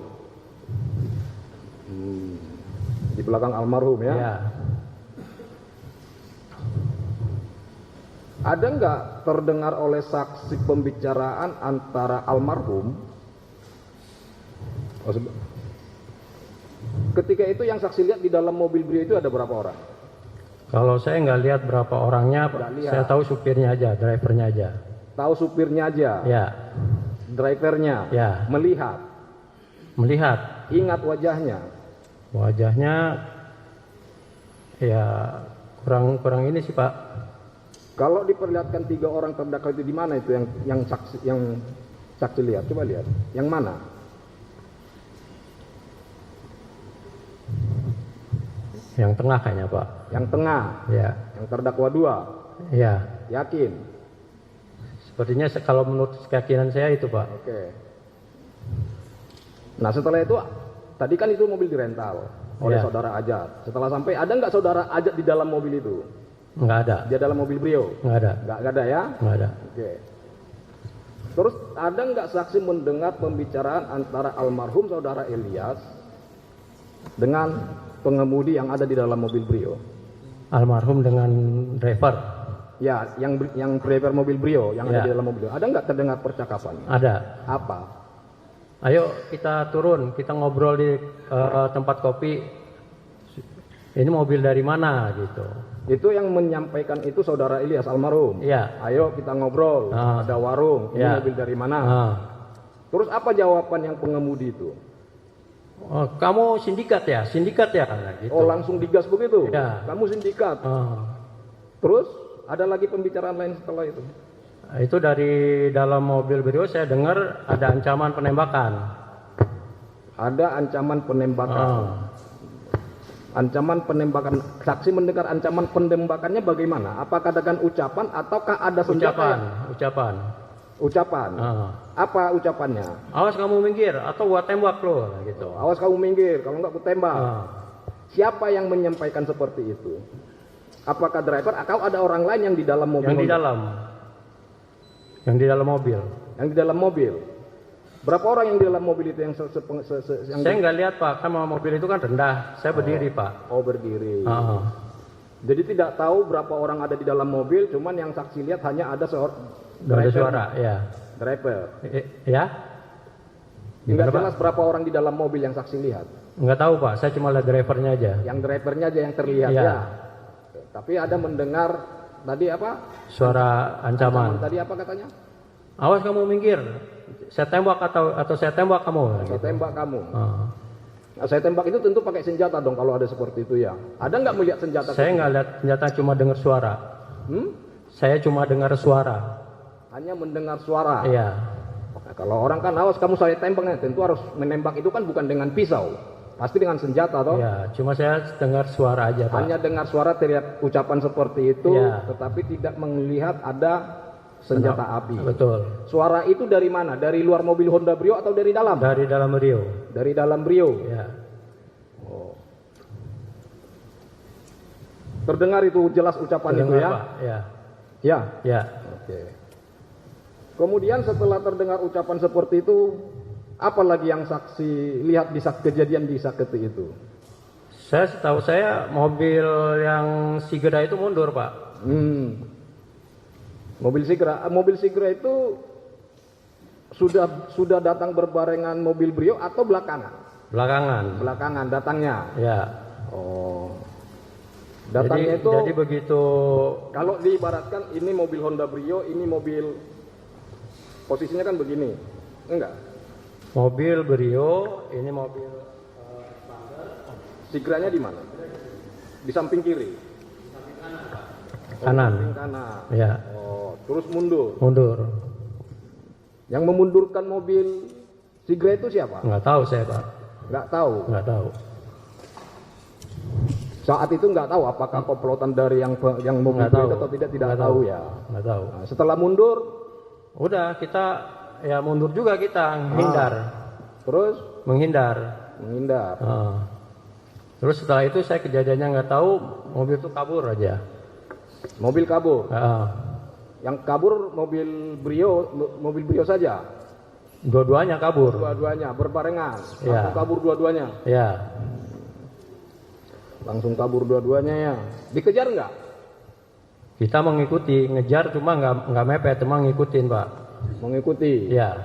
[SPEAKER 5] Di belakang almarhum ya.
[SPEAKER 6] Ya.
[SPEAKER 5] Ada nggak terdengar oleh saksi pembicaraan antara almarhum? Ketika itu yang saksi lihat di dalam mobil Brio itu ada berapa orang?
[SPEAKER 6] Kalau saya nggak lihat berapa orangnya,
[SPEAKER 5] Nggak lihat.
[SPEAKER 6] saya tahu supirnya aja, drivernya aja.
[SPEAKER 5] Tahu supirnya aja,
[SPEAKER 6] Ya,
[SPEAKER 5] drivernya,
[SPEAKER 6] Ya. Melihat
[SPEAKER 5] ingat wajahnya.
[SPEAKER 6] wajahnya, ya kurang ini sih, Pak.
[SPEAKER 5] Kalau diperlihatkan 3 orang terdakwa itu di mana itu yang saksi lihat? Coba lihat, yang mana?
[SPEAKER 6] Yang tengah kayaknya, Pak.
[SPEAKER 5] Yang tengah,
[SPEAKER 6] Ya,
[SPEAKER 5] yang terdakwa 2.
[SPEAKER 6] ya.
[SPEAKER 5] Yakin?
[SPEAKER 6] Sepertinya kalau menurut keyakinan saya itu, Pak.
[SPEAKER 5] Oke. Nah setelah itu, tadi kan itu mobil dirental oleh
[SPEAKER 6] Ya.
[SPEAKER 5] saudara Ajat. Setelah sampai, ada nggak saudara Ajat di dalam mobil itu?
[SPEAKER 6] Nggak ada,
[SPEAKER 5] Dia dalam mobil Brio?
[SPEAKER 6] nggak ada,
[SPEAKER 5] Nggak ada ya?
[SPEAKER 6] nggak ada.
[SPEAKER 5] Oke. Terus ada nggak saksi mendengar pembicaraan antara almarhum saudara Ilyas dengan pengemudi yang ada di dalam mobil Brio?
[SPEAKER 6] Almarhum dengan driver.
[SPEAKER 5] Ya, yang driver mobil Brio yang ada
[SPEAKER 6] Ya.
[SPEAKER 5] di dalam mobil Brio. Ada nggak terdengar percakapan?
[SPEAKER 6] Ada.
[SPEAKER 5] Apa?
[SPEAKER 6] Ayo kita turun, kita ngobrol di tempat kopi. Ini mobil dari mana gitu.
[SPEAKER 5] Itu yang menyampaikan itu saudara Ilyas almarhum.
[SPEAKER 6] Iya.
[SPEAKER 5] Ayo kita ngobrol. Ada warung. Ini
[SPEAKER 6] Ya.
[SPEAKER 5] mobil dari mana?
[SPEAKER 6] Ah.
[SPEAKER 5] Terus apa jawaban yang pengemudi itu?
[SPEAKER 6] Oh, kamu sindikat ya? Sindikat ya? Nah, gitu.
[SPEAKER 5] Oh langsung digas begitu?
[SPEAKER 6] Ya.
[SPEAKER 5] Kamu sindikat. Terus ada lagi pembicaraan lain setelah itu?
[SPEAKER 6] Itu dari dalam mobil Brio saya dengar ada ancaman penembakan.
[SPEAKER 5] Ada ancaman penembakan. Ancaman penembakan. Saksi mendengar ancaman penembakannya bagaimana? Apakah dengan ucapan ataukah ada senjata? Ucapan. Apa ucapannya?
[SPEAKER 6] Awas kamu minggir atau gua tembak lo gitu.
[SPEAKER 5] Awas kamu minggir, kalau enggak aku tembak. Siapa yang menyampaikan seperti itu? Apakah driver atau ada orang lain yang di dalam mobil?
[SPEAKER 6] Yang di dalam. Yang di dalam mobil.
[SPEAKER 5] Yang di dalam mobil. Berapa orang yang di dalam mobil itu yang
[SPEAKER 6] Saya nggak lihat, Pak, kan mobil itu kan rendah. Saya berdiri, Pak.
[SPEAKER 5] Oh, berdiri. Jadi tidak tahu berapa orang ada di dalam mobil, cuman yang saksi lihat hanya ada seorang
[SPEAKER 6] Ada suara, ya.
[SPEAKER 5] driver.
[SPEAKER 6] Ya?
[SPEAKER 5] Tidak
[SPEAKER 6] Gimana,
[SPEAKER 5] jelas berapa orang di dalam mobil yang saksi lihat.
[SPEAKER 6] Nggak tahu, Pak. Saya cuma lihat drivernya aja.
[SPEAKER 5] Yang drivernya aja yang terlihat
[SPEAKER 6] Iya.
[SPEAKER 5] ya. Tapi ada mendengar tadi apa?
[SPEAKER 6] Suara ancaman.
[SPEAKER 5] Tadi apa katanya?
[SPEAKER 6] Awas kamu minggir. Saya tembak atau saya tembak kamu.
[SPEAKER 5] Saya tembak kamu.
[SPEAKER 6] Ah.
[SPEAKER 5] Nah, saya tembak itu tentu pakai senjata dong kalau ada seperti itu ya. Ada nggak melihat senjata?
[SPEAKER 6] Saya nggak lihat senjata, cuma dengar suara. Saya cuma dengar suara.
[SPEAKER 5] Hanya mendengar suara.
[SPEAKER 6] Iya.
[SPEAKER 5] Nah, kalau orang kan awas kamu saya tembaknya, tentu harus menembak itu kan bukan dengan pisau, pasti dengan senjata toh.
[SPEAKER 6] Iya, cuma saya dengar suara aja, Pak.
[SPEAKER 5] Hanya dengar suara teriak ucapan seperti itu,
[SPEAKER 6] Iya.
[SPEAKER 5] tetapi tidak melihat ada senjata api.
[SPEAKER 6] Betul.
[SPEAKER 5] Suara itu dari mana? Dari luar mobil Honda Brio atau dari dalam?
[SPEAKER 6] Dari dalam Rio.
[SPEAKER 5] Dari dalam Brio.
[SPEAKER 6] Ya.
[SPEAKER 5] Terdengar itu jelas ucapan itu
[SPEAKER 6] Dengar,
[SPEAKER 5] ya?
[SPEAKER 6] Pak. Ya.
[SPEAKER 5] Ya.
[SPEAKER 6] Ya.
[SPEAKER 5] Oke. Kemudian setelah terdengar ucapan seperti itu, apa lagi yang saksi lihat di kejadian di Saketi itu?
[SPEAKER 6] Saya setahu saya mobil yang Sigra itu mundur, Pak.
[SPEAKER 5] Mobil Sigra itu sudah datang berbarengan mobil Brio atau belakangan? Belakangan datangnya.
[SPEAKER 6] Ya.
[SPEAKER 5] Oh. Datangnya
[SPEAKER 6] Jadi begitu.
[SPEAKER 5] Kalau diibaratkan ini mobil Honda Brio, ini mobil posisinya kan begini. Enggak.
[SPEAKER 6] Mobil Brio, ini mobil
[SPEAKER 5] Sigranya di mana? Di samping kiri.
[SPEAKER 6] kanan.
[SPEAKER 5] Samping kanan.
[SPEAKER 6] Ya.
[SPEAKER 5] Oh, terus mundur.
[SPEAKER 6] Mundur.
[SPEAKER 5] Yang memundurkan mobil Sigra itu siapa?
[SPEAKER 6] Nggak tahu saya, Pak.
[SPEAKER 5] Nggak tahu.
[SPEAKER 6] Nggak tahu.
[SPEAKER 5] Saat itu nggak tahu apakah komplotan dari yang mobil
[SPEAKER 6] Nggak tahu.
[SPEAKER 5] itu atau tidak
[SPEAKER 6] Nggak
[SPEAKER 5] tahu ya.
[SPEAKER 6] Nggak tahu.
[SPEAKER 5] Nah, setelah mundur,
[SPEAKER 6] Udah kita ya mundur juga kita menghindar.
[SPEAKER 5] terus
[SPEAKER 6] Menghindar.
[SPEAKER 5] menghindar.
[SPEAKER 6] Terus setelah itu saya kejadiannya nggak tahu, mobil itu kabur aja.
[SPEAKER 5] Mobil kabur. Yang kabur mobil Brio saja.
[SPEAKER 6] Dua-duanya kabur.
[SPEAKER 5] Dua-duanya berbarengan.
[SPEAKER 6] Ya.
[SPEAKER 5] Langsung kabur dua-duanya.
[SPEAKER 6] Ya.
[SPEAKER 5] Langsung kabur dua-duanya ya. Dikejar nggak?
[SPEAKER 6] Kita mengikuti, ngejar cuma nggak mepet, cuma ngikutin, Pak.
[SPEAKER 5] Mengikuti.
[SPEAKER 6] Ya.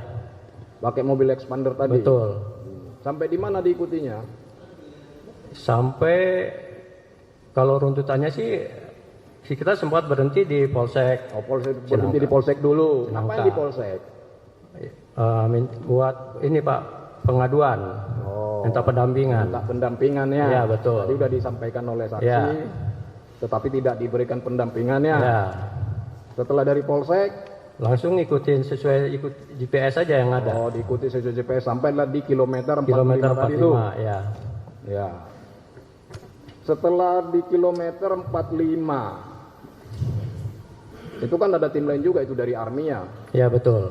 [SPEAKER 5] Pakai mobil expander tadi.
[SPEAKER 6] Betul.
[SPEAKER 5] Sampai di mana diikutinya?
[SPEAKER 6] Sampai kalau runtutannya sih kita sempat berhenti di Polsek.
[SPEAKER 5] Oh, berhenti di Polsek dulu.
[SPEAKER 6] Cinangka.
[SPEAKER 5] Ngapain di Polsek?
[SPEAKER 6] Buat ini, Pak, pengaduan. Minta pendampingan.
[SPEAKER 5] Minta pendampingannya.
[SPEAKER 6] Ya, betul.
[SPEAKER 5] Tadi sudah disampaikan oleh saksi,
[SPEAKER 6] Ya.
[SPEAKER 5] tetapi tidak diberikan pendampingannya.
[SPEAKER 6] Ya.
[SPEAKER 5] Setelah dari Polsek,
[SPEAKER 6] Langsung ngikutin sesuai ikut GPS aja yang ada.
[SPEAKER 5] oh diikuti sesuai GPS sampailah di kilometer 45
[SPEAKER 6] Kilometer
[SPEAKER 5] tadi itu.
[SPEAKER 6] 45, ya.
[SPEAKER 5] Ya. Setelah di kilometer 45, itu kan ada tim lain juga itu dari Army ya.
[SPEAKER 6] Ya, betul.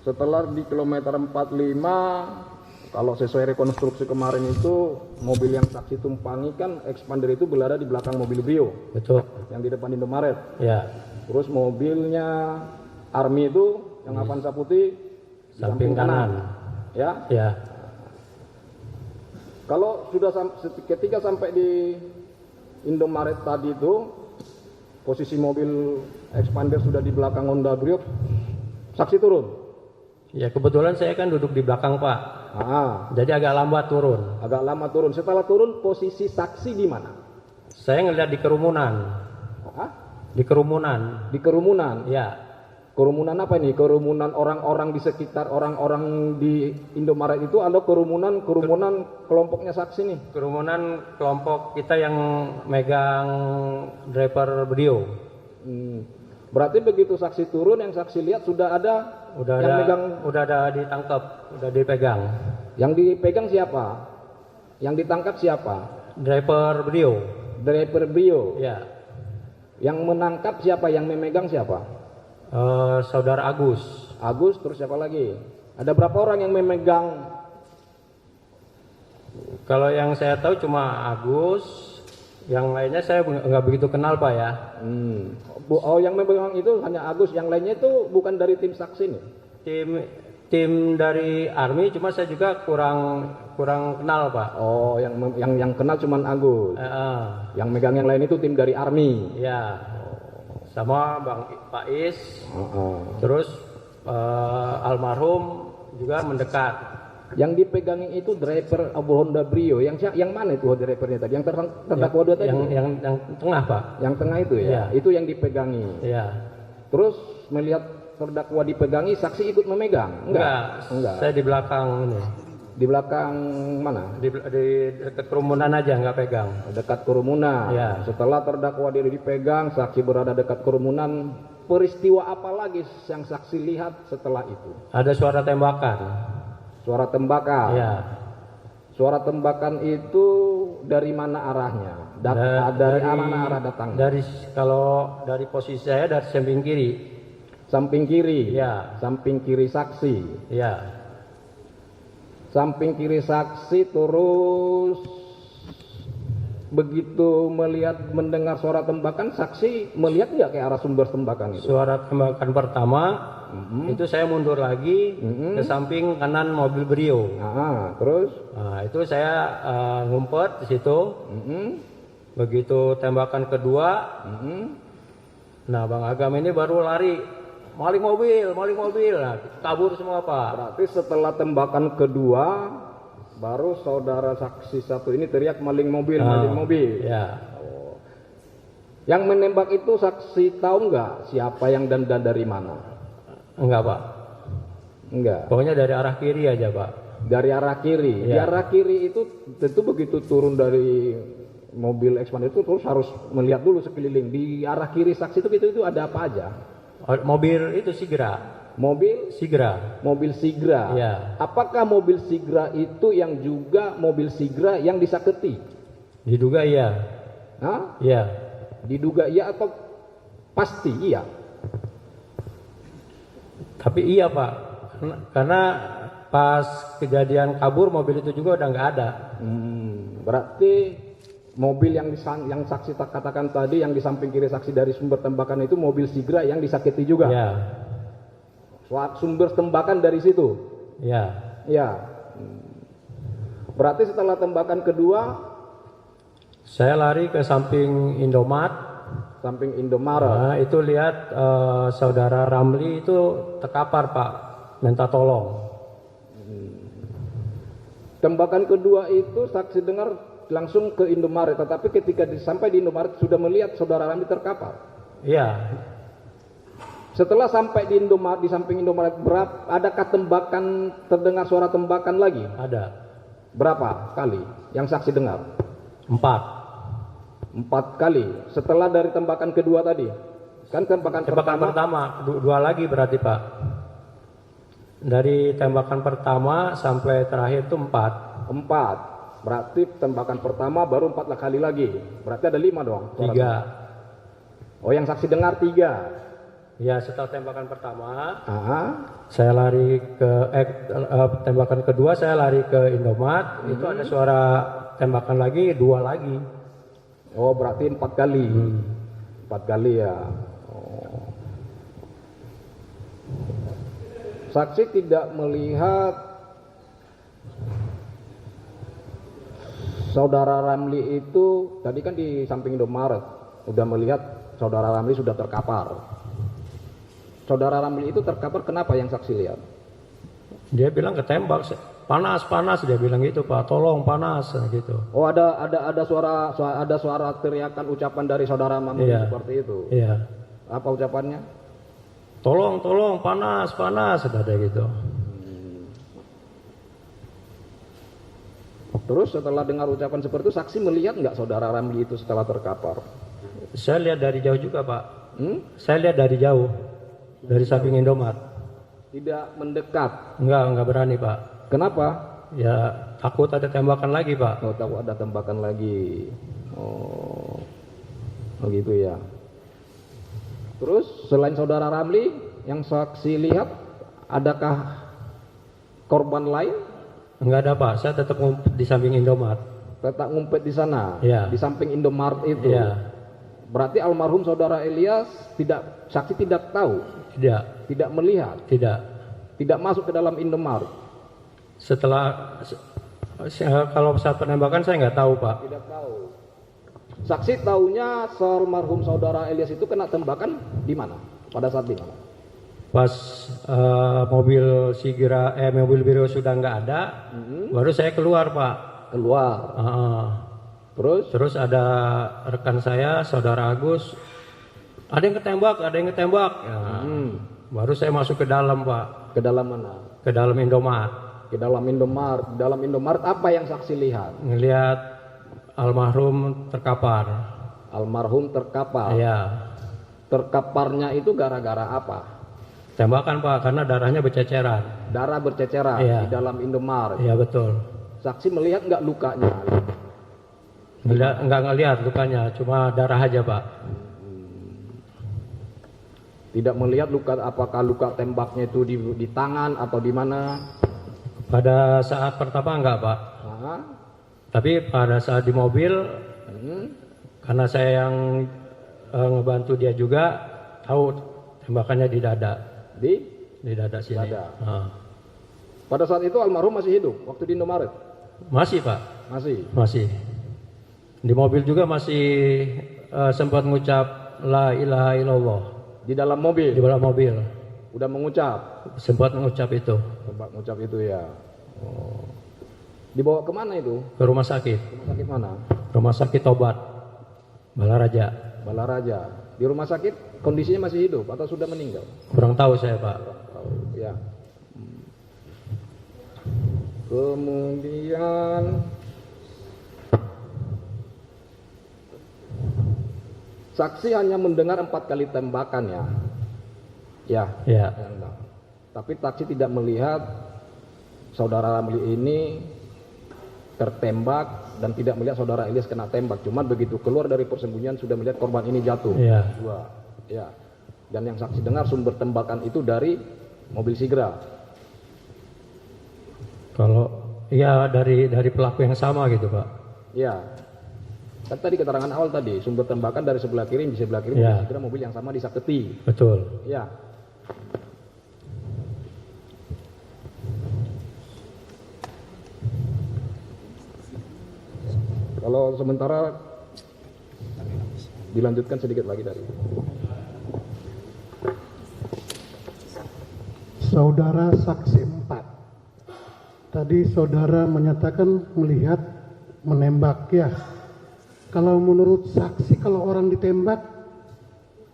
[SPEAKER 5] Setelah di kilometer 45, kalau sesuai rekonstruksi kemarin itu mobil yang saksi tumpangi kan expander itu berada di belakang mobil Brio
[SPEAKER 6] Betul.
[SPEAKER 5] yang di depan Indomaret.
[SPEAKER 6] Ya.
[SPEAKER 5] Terus mobilnya Army itu yang Avanza putih di
[SPEAKER 6] Samping kanan.
[SPEAKER 5] Ya.
[SPEAKER 6] Ya.
[SPEAKER 5] Kalau sudah ketika sampai di Indomaret tadi itu posisi mobil expander sudah di belakang Honda Brio, saksi turun.
[SPEAKER 6] Ya, kebetulan saya kan duduk di belakang, Pak. Jadi agak lambat turun.
[SPEAKER 5] Agak lama turun. Setelah turun posisi saksi di mana?
[SPEAKER 6] Saya ngeliat di kerumunan. Di kerumunan.
[SPEAKER 5] Di kerumunan.
[SPEAKER 6] Ya.
[SPEAKER 5] Kerumunan apa ini? Kerumunan orang-orang di sekitar orang-orang di Indomaret itu atau kerumunan kelompoknya saksi nih?
[SPEAKER 6] Kerumunan kelompok kita yang megang driver Brio.
[SPEAKER 5] Berarti begitu saksi turun yang saksi lihat sudah ada
[SPEAKER 6] Udah ada ditangkap, udah dipegang.
[SPEAKER 5] Yang dipegang siapa? Yang ditangkap siapa?
[SPEAKER 6] Driver Brio.
[SPEAKER 5] Driver Brio.
[SPEAKER 6] Ya.
[SPEAKER 5] Yang menangkap siapa? Yang memegang siapa?
[SPEAKER 6] Saudara Agus.
[SPEAKER 5] Agus, terus siapa lagi? Ada berapa orang yang memegang?
[SPEAKER 6] Kalau yang saya tahu cuma Agus, yang lainnya saya nggak begitu kenal, Pak ya.
[SPEAKER 5] Oh, yang memegang itu hanya Agus, yang lainnya itu bukan dari tim saksi nih?
[SPEAKER 6] Tim dari Army, cuma saya juga kurang kenal, Pak.
[SPEAKER 5] Oh, yang kenal cuma Agus. Yang megang yang lain itu tim dari Army.
[SPEAKER 6] Ya. Sama Bang Faiz. Terus almarhum juga mendekat.
[SPEAKER 5] Yang dipegangi itu driver Abu Honda Brio. Yang mana itu drivernya tadi? Yang terdakwa dua tadi?
[SPEAKER 6] Yang tengah, Pak.
[SPEAKER 5] Yang tengah itu ya?
[SPEAKER 6] Iya.
[SPEAKER 5] Itu yang dipegangi.
[SPEAKER 6] Iya.
[SPEAKER 5] Terus melihat terdakwa dipegangi, saksi ikut memegang? Enggak.
[SPEAKER 6] Saya di belakang ini.
[SPEAKER 5] Di belakang mana?
[SPEAKER 6] Di dekat kerumunan aja, nggak pegang.
[SPEAKER 5] Dekat kerumunan.
[SPEAKER 6] Iya.
[SPEAKER 5] Setelah terdakwa diri dipegang, saksi berada dekat kerumunan. Peristiwa apa lagi yang saksi lihat setelah itu?
[SPEAKER 6] Ada suara tembakan.
[SPEAKER 5] Suara tembakan.
[SPEAKER 6] Iya.
[SPEAKER 5] Suara tembakan itu dari mana arahnya? Dari mana arah datangnya?
[SPEAKER 6] Kalau dari posisi saya dari samping kiri.
[SPEAKER 5] Samping kiri.
[SPEAKER 6] Iya.
[SPEAKER 5] Samping kiri saksi.
[SPEAKER 6] Iya.
[SPEAKER 5] Samping kiri saksi, terus begitu mendengar suara tembakan, saksi melihat nggak ke arah sumber tembakan itu?
[SPEAKER 6] Suara tembakan pertama itu saya mundur lagi ke samping kanan mobil Brio.
[SPEAKER 5] Terus?
[SPEAKER 6] Nah, itu saya ngumpet di situ. Begitu tembakan kedua, nah Bang Agam ini baru lari. Maling mobil, nah, kabur semua Pak.
[SPEAKER 5] Berarti setelah tembakan kedua, baru saudara saksi satu ini teriak maling mobil.
[SPEAKER 6] Ya.
[SPEAKER 5] Yang menembak itu saksi tahu nggak siapa yang dan dari mana?
[SPEAKER 6] Enggak Pak.
[SPEAKER 5] Enggak.
[SPEAKER 6] Pokoknya dari arah kiri aja Pak.
[SPEAKER 5] Dari arah kiri. Di
[SPEAKER 6] Ya.
[SPEAKER 5] arah kiri itu tentu begitu turun dari mobil Expander itu terus harus melihat dulu sekeliling. Di arah kiri saksi itu ada apa aja?
[SPEAKER 6] Mobil itu Sigra.
[SPEAKER 5] Mobil Sigra.
[SPEAKER 6] Iya.
[SPEAKER 5] Apakah mobil Sigra itu yang juga mobil Sigra yang disaketi?
[SPEAKER 6] Diduga iya.
[SPEAKER 5] Hah?
[SPEAKER 6] Iya.
[SPEAKER 5] Diduga iya atau pasti iya?
[SPEAKER 6] Tapi iya Pak. Karena pas kejadian kabur mobil itu juga udah nggak ada.
[SPEAKER 5] Berarti mobil yang saksi katakan tadi yang di samping kiri saksi dari sumber tembakan itu mobil Sigra yang disakiti juga.
[SPEAKER 6] Iya.
[SPEAKER 5] Sumber tembakan dari situ.
[SPEAKER 6] Iya.
[SPEAKER 5] Ya. Berarti setelah tembakan kedua,
[SPEAKER 6] Saya lari ke samping Indomaret.
[SPEAKER 5] samping Indomaret.
[SPEAKER 6] Nah, itu lihat saudara Ramli itu terkapar Pak, minta tolong.
[SPEAKER 5] Tembakan kedua itu saksi dengar langsung ke Indomaret, tetapi ketika sampai di Indomaret sudah melihat saudara Ramli terkapar.
[SPEAKER 6] Iya.
[SPEAKER 5] Setelah sampai di Indomaret, di samping Indomaret, adakah tembakan, terdengar suara tembakan lagi?
[SPEAKER 6] Ada.
[SPEAKER 5] Berapa kali yang saksi dengar?
[SPEAKER 6] 4.
[SPEAKER 5] 4 kali. Setelah dari tembakan kedua tadi, kan tembakan
[SPEAKER 6] pertama dua lagi berarti Pak. Dari tembakan pertama sampai terakhir itu 4.
[SPEAKER 5] 4. Berarti tembakan pertama baru 4 kali lagi. Berarti ada 5 dong.
[SPEAKER 6] 3.
[SPEAKER 5] Oh, yang saksi dengar 3.
[SPEAKER 6] Ya, setelah tembakan pertama,
[SPEAKER 5] Saya
[SPEAKER 6] lari ke tembakan kedua saya lari ke Indomaret. Itu ada suara tembakan lagi, 2 lagi.
[SPEAKER 5] Oh, berarti 4 kali. 4 kali ya. Oh. Saksi tidak melihat saudara Ramli itu tadi kan di samping Indomaret udah melihat saudara Ramli sudah terkapar. Saudara Ramli itu terkapar kenapa yang saksi lihat?
[SPEAKER 6] Dia bilang ketembak, panas dia bilang gitu Pak, tolong panas gitu.
[SPEAKER 5] Oh, ada suara teriakan ucapan dari saudara Ramli seperti itu.
[SPEAKER 6] Iya.
[SPEAKER 5] Apa ucapannya?
[SPEAKER 6] Tolong panas ada gitu.
[SPEAKER 5] Terus setelah dengar ucapan seperti itu, saksi melihat nggak saudara Ramli itu setelah terkapar?
[SPEAKER 6] Saya lihat dari jauh juga Pak. Saya lihat dari jauh, dari samping Indomaret.
[SPEAKER 5] Tidak mendekat?
[SPEAKER 6] Enggak berani Pak.
[SPEAKER 5] Kenapa?
[SPEAKER 6] Ya takut ada tembakan lagi Pak.
[SPEAKER 5] Oh, takut ada tembakan lagi. Oh gitu ya. Terus selain saudara Ramli yang saksi lihat, adakah korban lain?
[SPEAKER 6] Enggak ada Pak, saya tetap ngumpet di samping Indomaret.
[SPEAKER 5] Tetap ngumpet di sana?
[SPEAKER 6] Iya.
[SPEAKER 5] Di samping Indomaret itu?
[SPEAKER 6] Iya.
[SPEAKER 5] Berarti almarhum saudara Elias saksi tidak tahu? Tidak melihat? Tidak masuk ke dalam Indomaret?
[SPEAKER 6] Kalau saat penembakan saya nggak tahu Pak.
[SPEAKER 5] Tidak tahu. Saksi tahunya almarhum saudara Elias itu kena tembakan di mana? Pada saat di mana?
[SPEAKER 6] pas mobil mobil Brio sudah nggak ada, baru saya keluar Pak.
[SPEAKER 5] Keluar.
[SPEAKER 6] Terus ada rekan saya, saudara Agus, ada yang ketembak. Ya, baru saya masuk ke dalam Pak.
[SPEAKER 5] Ke dalam mana?
[SPEAKER 6] Ke dalam Indomaret.
[SPEAKER 5] Ke dalam Indomaret. Dalam Indomaret apa yang saksi lihat?
[SPEAKER 6] Ngelihat almarhum terkapar.
[SPEAKER 5] Almarhum terkapar.
[SPEAKER 6] Iya.
[SPEAKER 5] Terkaparnya itu gara-gara apa?
[SPEAKER 6] Tembakan Pak, karena darahnya berceceran.
[SPEAKER 5] Darah berceceran di dalam Indomaret.
[SPEAKER 6] Iya betul.
[SPEAKER 5] Saksi melihat nggak lukanya?
[SPEAKER 6] Nggak ngelihat lukanya, cuma darah aja Pak.
[SPEAKER 5] Tidak melihat luka, apakah luka tembaknya itu di tangan atau di mana?
[SPEAKER 6] Pada saat pertama enggak Pak. Tapi pada saat di mobil, karena saya yang ngebantu dia juga, tahu tembakannya di dada. Di dada sini.
[SPEAKER 5] Dada. Pada saat itu almarhum masih hidup waktu di Indomaret?
[SPEAKER 6] Masih Pak.
[SPEAKER 5] Masih.
[SPEAKER 6] Di mobil juga masih sempat mengucap la ilaha illallah.
[SPEAKER 5] Di dalam mobil?
[SPEAKER 6] Di dalam mobil.
[SPEAKER 5] Udah mengucap?
[SPEAKER 6] Sempat mengucap itu.
[SPEAKER 5] Sempat mengucap itu ya. Dibawa kemana itu?
[SPEAKER 6] Ke rumah sakit.
[SPEAKER 5] Rumah sakit mana?
[SPEAKER 6] Rumah sakit Tobat, Balaraja.
[SPEAKER 5] Di rumah sakit kondisinya masih hidup atau sudah meninggal?
[SPEAKER 6] Kurang tahu saya Pak.
[SPEAKER 5] Ya. Kemudian saksi hanya mendengar 4 kali tembakan ya.
[SPEAKER 6] Ya.
[SPEAKER 5] Tapi saksi tidak melihat saudara Ramli ini tertembak dan tidak melihat saudara Ilyas kena tembak. Cuman begitu keluar dari persembunyian sudah melihat korban ini jatuh.
[SPEAKER 6] Iya.
[SPEAKER 5] Ya. Dan yang saksi dengar sumber tembakan itu dari mobil Sigra.
[SPEAKER 6] Kalau ya dari pelaku yang sama gitu Pak.
[SPEAKER 5] Iya. Kan tadi keterangan awal tadi sumber tembakan dari sebelah kiri, di sebelah kiri
[SPEAKER 6] Ya.
[SPEAKER 5] Sigra mobil yang sama disaketi.
[SPEAKER 6] Betul.
[SPEAKER 5] Ya. Kalau sementara dilanjutkan sedikit lagi dari
[SPEAKER 3] Saudara saksi 4. Tadi saudara menyatakan melihat menembak ya. Kalau menurut saksi kalau orang ditembak,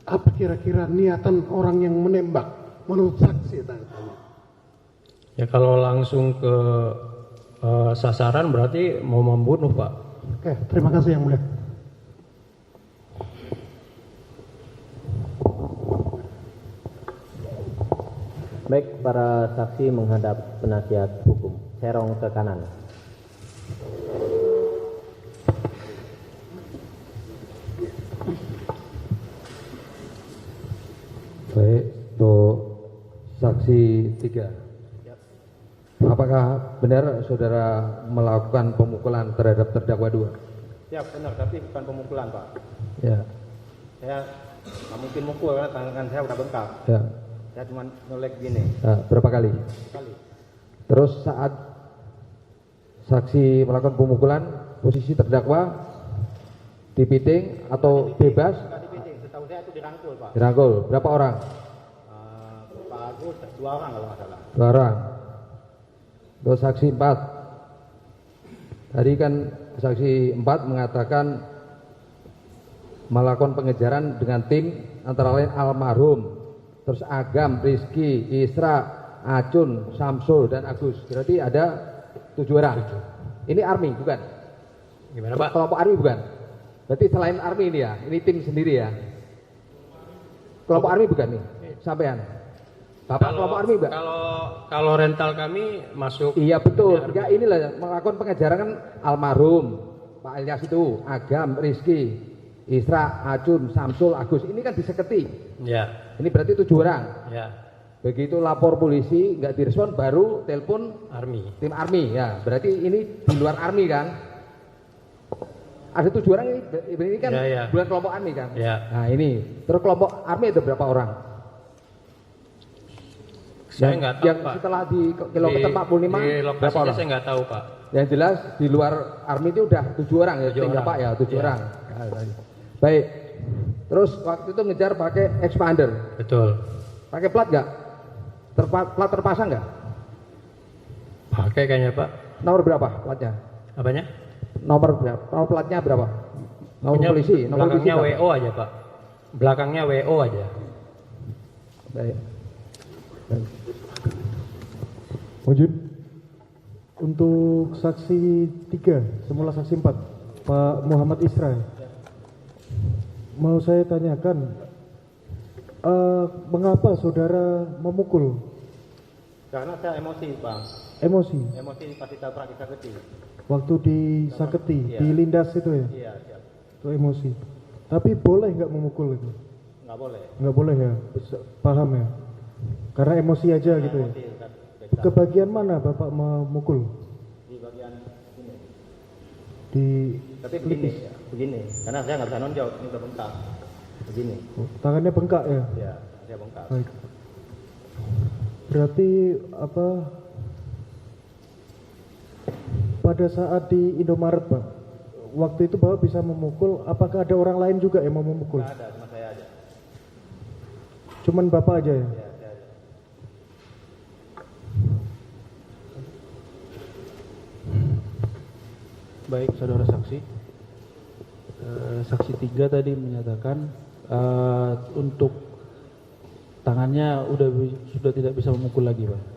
[SPEAKER 3] apa kira-kira niatan orang yang menembak? Menurut saksi tanya.
[SPEAKER 6] Ya kalau langsung ke sasaran berarti mau membunuh Pak.
[SPEAKER 3] Oke, terima kasih yang mulia.
[SPEAKER 2] Baik, para saksi menghadap penasihat hukum. Serong ke kanan.
[SPEAKER 7] Baik, untuk saksi 3. Apakah benar saudara melakukan pemukulan terhadap terdakwa 2?
[SPEAKER 4] Ya benar, tapi bukan pemukulan Pak.
[SPEAKER 7] Ya.
[SPEAKER 4] Saya nggak mungkin mukul karena tangan saya udah bengkak.
[SPEAKER 7] Ya.
[SPEAKER 4] Saya cuma nolek gini.
[SPEAKER 7] Nah, berapa kali?
[SPEAKER 4] Sekali.
[SPEAKER 7] Terus saat saksi melakukan pemukulan, posisi terdakwa dipiting atau bebas?
[SPEAKER 4] Nggak dipiting, setahu saya itu dirangkul Pak.
[SPEAKER 7] Dirangkul. Berapa orang?
[SPEAKER 4] Pak Agus 2 orang kalau nggak salah.
[SPEAKER 7] 2 orang. Terus saksi 4. Tadi kan saksi 4 mengatakan melakukan pengejaran dengan tim antara lain almarhum, terus Agam, Rizky, Isra, Acun, Samsul, dan Agus. Berarti ada 7 orang. Ini army bukan?
[SPEAKER 6] Gimana Pak?
[SPEAKER 7] Kelompok army bukan? Berarti selain army ini ya, ini tim sendiri ya. Kelompok army bukan nih? Sampean? Bapak kelompok army bukan?
[SPEAKER 6] Kalau rental kami masuk.
[SPEAKER 7] Iya betul. Enggak, inilah melakukan pengejaran kan almarhum Pak Ilyas itu, Agam, Rizky, Isra, Acun, Samsul, Agus. Ini kan diseketi.
[SPEAKER 6] Ya.
[SPEAKER 7] Ini berarti 7 orang.
[SPEAKER 6] Ya.
[SPEAKER 7] Begitu lapor polisi nggak direspon, baru telepon
[SPEAKER 6] Army.
[SPEAKER 7] tim army. Ya, berarti ini di luar army kan? Ada 7 orang ini kan
[SPEAKER 6] Ya.
[SPEAKER 7] bukan kelompok army kan?
[SPEAKER 6] Ya.
[SPEAKER 7] Nah ini, terus kelompok army itu berapa orang?
[SPEAKER 6] Saya nggak tahu
[SPEAKER 7] yang
[SPEAKER 6] Pak.
[SPEAKER 7] setelah di kilometer 45
[SPEAKER 6] di
[SPEAKER 7] berapa
[SPEAKER 6] lokasinya
[SPEAKER 7] orang?
[SPEAKER 6] saya nggak tahu Pak.
[SPEAKER 7] Yang jelas di luar army itu udah 7 orang ya,
[SPEAKER 6] 7
[SPEAKER 7] tinggal
[SPEAKER 6] orang.
[SPEAKER 7] Pak ya, 7
[SPEAKER 6] Iya.
[SPEAKER 7] orang. Baik. Terus waktu itu ngejar pakai expander.
[SPEAKER 6] Betul.
[SPEAKER 7] Pakai plat nggak? Plat terpasang nggak?
[SPEAKER 6] Pakai kayaknya Pak.
[SPEAKER 7] Nomor berapa platnya?
[SPEAKER 6] Apanya?
[SPEAKER 7] Nomor berapa? Nomor platnya berapa? Nomor
[SPEAKER 6] Punya
[SPEAKER 7] polisi? Nomor polisi
[SPEAKER 6] belakangnya
[SPEAKER 7] berapa?
[SPEAKER 6] WO aja Pak. Belakangnya WO aja.
[SPEAKER 7] Baik.
[SPEAKER 1] Wujud. Untuk saksi 3, semula saksi 4, Pak Muhammad Isra. Mau saya tanyakan, mengapa saudara memukul?
[SPEAKER 4] Karena saya emosi, Bang.
[SPEAKER 1] Emosi.
[SPEAKER 4] Emosi pas ditabrak kita kecil.
[SPEAKER 1] Waktu disaketi,
[SPEAKER 4] Iya.
[SPEAKER 1] dilindas itu ya?
[SPEAKER 4] Iya, siap.
[SPEAKER 1] Itu emosi. Tapi boleh nggak memukul itu?
[SPEAKER 4] Nggak boleh.
[SPEAKER 1] Nggak boleh ya? Paham ya? Karena emosi aja gitu ya?
[SPEAKER 4] Emosi, kan.
[SPEAKER 1] Ke bagian mana Bapak memukul?
[SPEAKER 4] Di bagian ini.
[SPEAKER 1] Di
[SPEAKER 4] Tapi begini, ya, begini. Karena saya nggak bisa nonjok, ini udah bengkak. Begini.
[SPEAKER 1] tangannya bengkak ya?
[SPEAKER 4] Ya, saya bengkak.
[SPEAKER 1] Baik. Berarti apa? Pada saat di Indomaret, Pak, waktu itu Bapak bisa memukul, apakah ada orang lain juga yang mau memukul?
[SPEAKER 4] Nggak ada, cuma saya aja.
[SPEAKER 1] Cuman Bapak aja ya?
[SPEAKER 4] Ya, saya aja.
[SPEAKER 8] Baik, saudara saksi. Saksi 3 tadi menyatakan untuk tangannya sudah tidak bisa memukul lagi, Pak.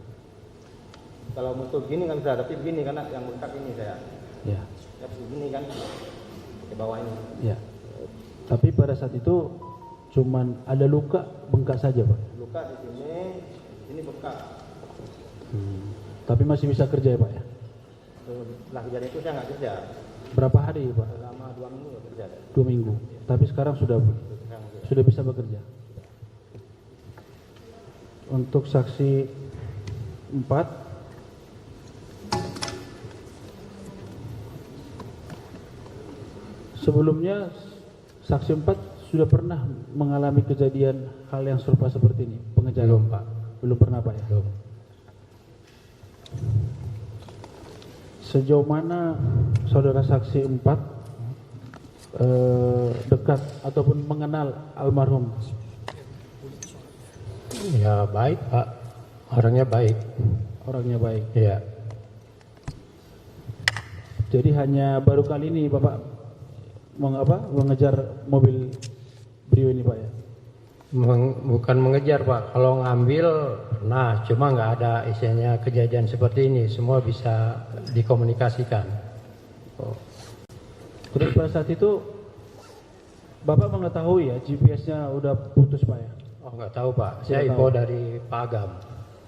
[SPEAKER 4] Kalau untuk begini nggak bisa, tapi begini karena yang bengkak ini saya.
[SPEAKER 8] Ya,
[SPEAKER 4] Ya, begini kan ke bawah ini.
[SPEAKER 8] ya. Tapi pada saat itu cuman ada luka bengkak saja, Pak.
[SPEAKER 4] Luka di sini bengkak.
[SPEAKER 8] Tapi masih bisa kerja ya, Pak ya?
[SPEAKER 4] Setelah kejadian itu saya nggak kerja.
[SPEAKER 8] Berapa hari, Pak?
[SPEAKER 4] Selama 2 minggu nggak kerja.
[SPEAKER 8] 2 minggu. Tapi sekarang sudah bisa bekerja. Untuk saksi 4, sebelumnya saksi 4 sudah pernah mengalami kejadian hal yang serupa seperti ini, pengejaran?
[SPEAKER 6] Belum Pak.
[SPEAKER 8] Belum pernah, Pak ya?
[SPEAKER 6] Belum.
[SPEAKER 8] Sejauh mana saudara saksi 4 dekat ataupun mengenal almarhum?
[SPEAKER 6] Ya baik Pak. Orangnya baik.
[SPEAKER 8] Orangnya baik.
[SPEAKER 6] Iya.
[SPEAKER 8] Jadi hanya baru kali ini Bapak mengejar mobil Brio ini, Pak ya?
[SPEAKER 6] Bukan mengejar Pak. Kalau ngambil, nah cuma nggak ada isinya kejadian seperti ini. Semua bisa dikomunikasikan.
[SPEAKER 8] Oh. Terus pada saat itu Bapak mengetahui ya GPS-nya udah putus, Pak ya?
[SPEAKER 6] Oh nggak tahu Pak. Saya
[SPEAKER 8] Tidak
[SPEAKER 6] info
[SPEAKER 8] tahu.
[SPEAKER 6] dari Pak Agam.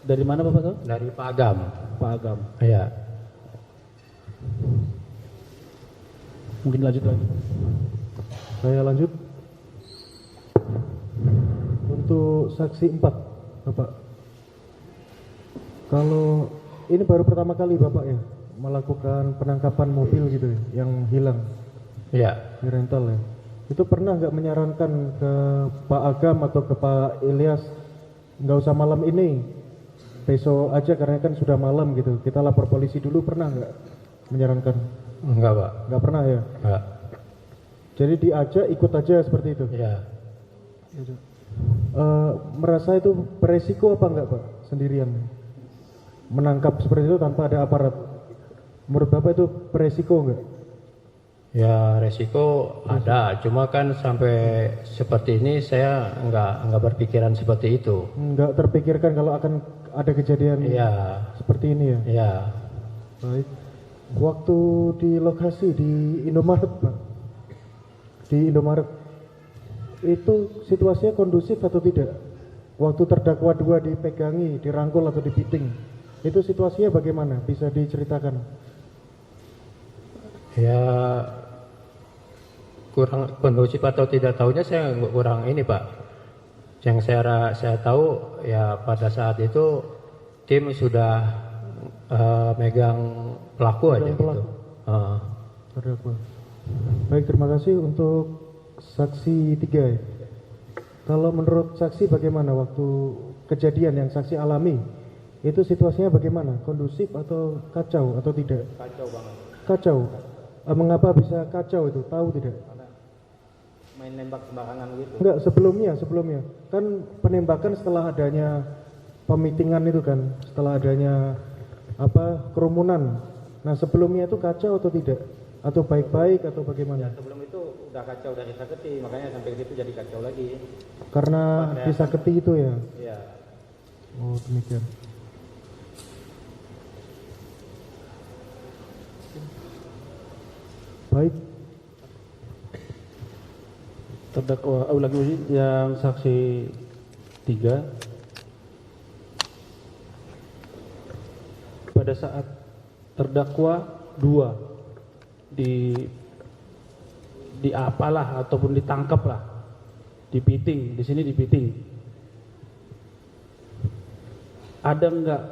[SPEAKER 8] Dari mana Bapak tahu?
[SPEAKER 6] Dari Pak Agam.
[SPEAKER 8] Pak Agam.
[SPEAKER 6] Iya.
[SPEAKER 8] Mungkin lanjut lagi.
[SPEAKER 1] Saya lanjut. Untuk saksi 4, Bapak. Kalau ini baru pertama kali Bapak ya melakukan penangkapan mobil gitu ya, yang hilang
[SPEAKER 6] Iya.
[SPEAKER 1] di rental ya. Itu pernah nggak menyarankan ke Pak Agam atau ke Pak Ilyas, nggak usah malam ini, besok aja karena kan sudah malam gitu, kita lapor polisi dulu, pernah nggak menyarankan?
[SPEAKER 6] Enggak Pak.
[SPEAKER 1] Nggak pernah ya?
[SPEAKER 6] Enggak.
[SPEAKER 1] Jadi diajak ikut aja seperti itu?
[SPEAKER 6] Iya.
[SPEAKER 1] Merasa itu beresiko apa enggak Pak sendirian menangkap seperti itu tanpa ada aparat? Menurut Bapak itu beresiko enggak?
[SPEAKER 6] Ya resiko ada, cuma kan sampai seperti ini saya nggak berpikiran seperti itu.
[SPEAKER 1] Enggak terpikirkan kalau akan ada kejadian
[SPEAKER 6] Iya.
[SPEAKER 1] seperti ini ya?
[SPEAKER 6] Iya.
[SPEAKER 1] Baik. Waktu di lokasi di Indomaret Pak, di Indomaret itu situasinya kondusif atau tidak? Waktu terdakwa 2 dipegangi, dirangkul atau dipiting, itu situasinya bagaimana? Bisa diceritakan?
[SPEAKER 6] Ya kurang kondusif atau tidak tahunya saya kurang ini Pak. Yang saya tahu ya pada saat itu tim sudah megang pelaku aja gitu.
[SPEAKER 1] Terdakwa. Baik, terima kasih. Untuk saksi 3 ya. Kalau menurut saksi bagaimana waktu kejadian yang saksi alami? Itu situasinya bagaimana? Kondusif atau kacau atau tidak?
[SPEAKER 4] Kacau banget.
[SPEAKER 1] Kacau. Mengapa bisa kacau itu? Tahu tidak?
[SPEAKER 4] Karena main nembak sembarangan gitu.
[SPEAKER 1] Enggak, sebelumnya. Kan penembakan setelah adanya pemitingan itu kan, setelah adanya kerumunan. Nah sebelumnya itu kacau atau tidak? Atau baik-baik atau bagaimana?
[SPEAKER 4] Sebelum itu udah kacau dari Saketi, makanya sampai ke situ jadi kacau lagi.
[SPEAKER 1] Karena di Saketi itu ya?
[SPEAKER 4] Iya.
[SPEAKER 1] Oh demikian. Baik.
[SPEAKER 8] Terdakwa lagi yang saksi 3, pada saat terdakwa 2 di apalah ataupun ditangkap lah, dipiting, di sini dipiting, ada nggak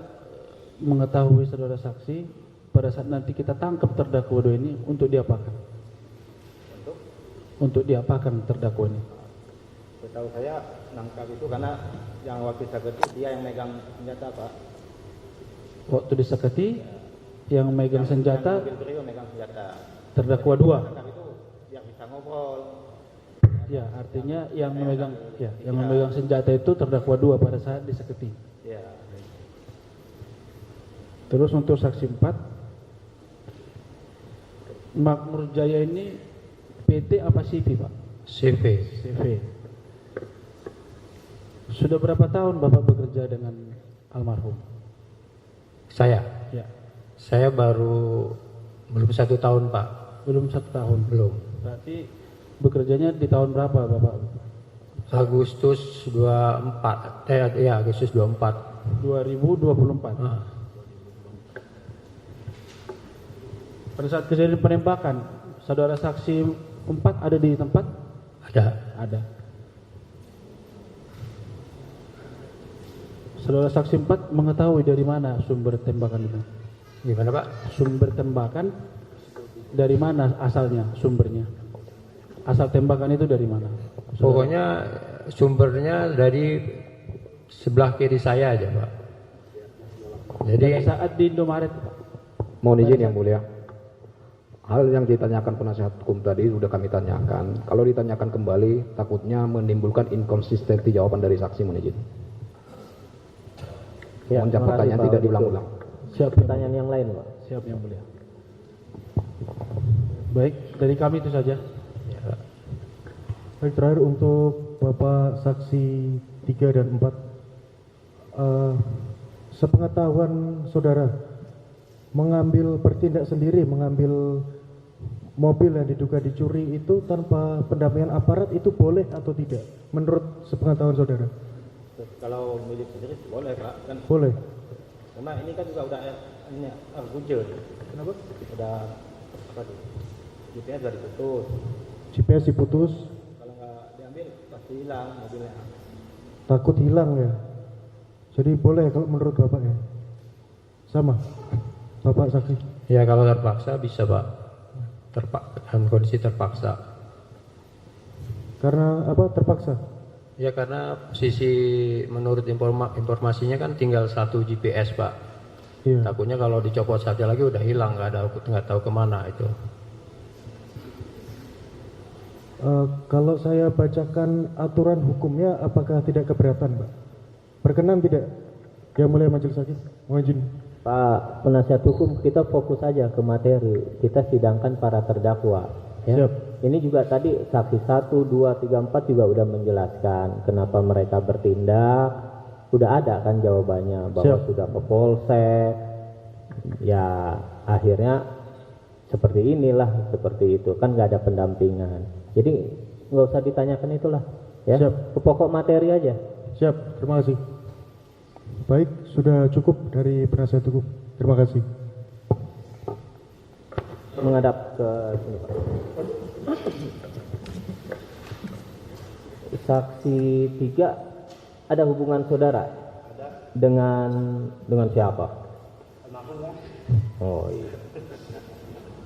[SPEAKER 8] mengetahui saudara saksi pada saat nanti kita tangkap terdakwa 2 ini untuk diapakan? Untuk diapakan terdakwa ini?
[SPEAKER 4] Setahu saya nangkap itu karena yang waktu Saketi dia yang megang senjata, Pak.
[SPEAKER 8] Waktu di Saketi yang megang senjata,
[SPEAKER 4] Mobil Brio megang senjata.
[SPEAKER 8] terdakwa 2.
[SPEAKER 4] Nangkap itu yang bisa ngobrol.
[SPEAKER 8] Ya, artinya yang memegang senjata itu terdakwa 2 pada saat di Saketi.
[SPEAKER 4] Iya.
[SPEAKER 8] Terus untuk saksi 4, Makmur Jaya ini PT apa CV, Pak?
[SPEAKER 6] CV.
[SPEAKER 8] CV. Sudah berapa tahun Bapak bekerja dengan almarhum?
[SPEAKER 6] Saya
[SPEAKER 8] Ya,
[SPEAKER 6] baru belum 1 tahun Pak.
[SPEAKER 8] belum 1 tahun.
[SPEAKER 6] Belum.
[SPEAKER 8] Berarti bekerjanya di tahun berapa Bapak?
[SPEAKER 6] Agustus 24. Agustus 24.
[SPEAKER 8] 2024. Pada saat kejadian penembakan, saudara saksi 4 ada di tempat? Ada. Saudara saksi 4 mengetahui dari mana sumber tembakan itu?
[SPEAKER 6] Gimana Pak?
[SPEAKER 8] Sumber tembakan dari mana asalnya, sumbernya? Asal tembakan itu dari mana?
[SPEAKER 6] Pokoknya sumbernya dari sebelah kiri saya aja Pak. Jadi
[SPEAKER 8] Pada saat di Indomaret,
[SPEAKER 5] Mohon izin yang mulia. Hal yang ditanyakan penasihat hukum tadi sudah kami tanyakan. Kalau ditanyakan kembali, takutnya menimbulkan inkonsistensi jawaban dari saksi. Mohon izin.
[SPEAKER 2] Ya,
[SPEAKER 5] Mohon
[SPEAKER 2] terima kasih,
[SPEAKER 5] pertanyaan
[SPEAKER 2] Pak
[SPEAKER 5] tidak
[SPEAKER 2] Wadiko.
[SPEAKER 5] diulang-ulang.
[SPEAKER 8] siap
[SPEAKER 2] Pertanyaan yang lain, Pak.
[SPEAKER 8] Siap yang mulia. Baik, dari kami itu saja.
[SPEAKER 1] Baik, terakhir untuk Bapak saksi 3 dan 4. Sepengetahuan saudara, bertindak sendiri, mengambil mobil yang diduga dicuri itu tanpa pendampingan aparat itu boleh atau tidak? Menurut sepengetahuan saudara?
[SPEAKER 4] Kalau milik sendiri boleh, Pak. Kan
[SPEAKER 1] Boleh.
[SPEAKER 4] cuma ini kan juga udah ini argujel. Kenapa? Udah apa tuh? GPS udah diputus.
[SPEAKER 1] GPS diputus,
[SPEAKER 4] Kalau nggak diambil pasti hilang mobilnya.
[SPEAKER 1] takut hilang ya. Jadi boleh kalau menurut Bapak ya? Sama? Bapak saksi?
[SPEAKER 6] ya kalau terpaksa bisa Pak. Dalam kondisi terpaksa.
[SPEAKER 1] Karena apa? Terpaksa?
[SPEAKER 6] Ya karena posisi menurut informasinya kan tinggal 1 GPS Pak.
[SPEAKER 1] Iya.
[SPEAKER 6] Takutnya kalau dicopot saja lagi udah hilang, nggak tahu kemana itu.
[SPEAKER 1] Kalau saya bacakan aturan hukumnya, apakah tidak keberatan, Pak? Berkenan tidak? Yang mulia majelis hakim, mohon izin.
[SPEAKER 2] Pak penasihat hukum, kita fokus saja ke materi. Kita sidangkan para terdakwa. Ya.
[SPEAKER 1] Siap.
[SPEAKER 2] Ini juga tadi saksi 1, 2, 3, 4 juga udah menjelaskan kenapa mereka bertindak. Udah ada kan jawabannya bahwa
[SPEAKER 1] Siap.
[SPEAKER 2] sudah ke polsek. Ya akhirnya seperti inilah, seperti itu kan nggak ada pendampingan. Jadi nggak usah ditanyakan itulah. Ya.
[SPEAKER 1] Siap.
[SPEAKER 2] Ke pokok materi aja.
[SPEAKER 1] Siap, terima kasih. Baik, sudah cukup dari penasihat hukum. Terima kasih.
[SPEAKER 2] Menghadap ke sini, Pak. Saksi 3, ada hubungan saudara dengan siapa? Oh iya.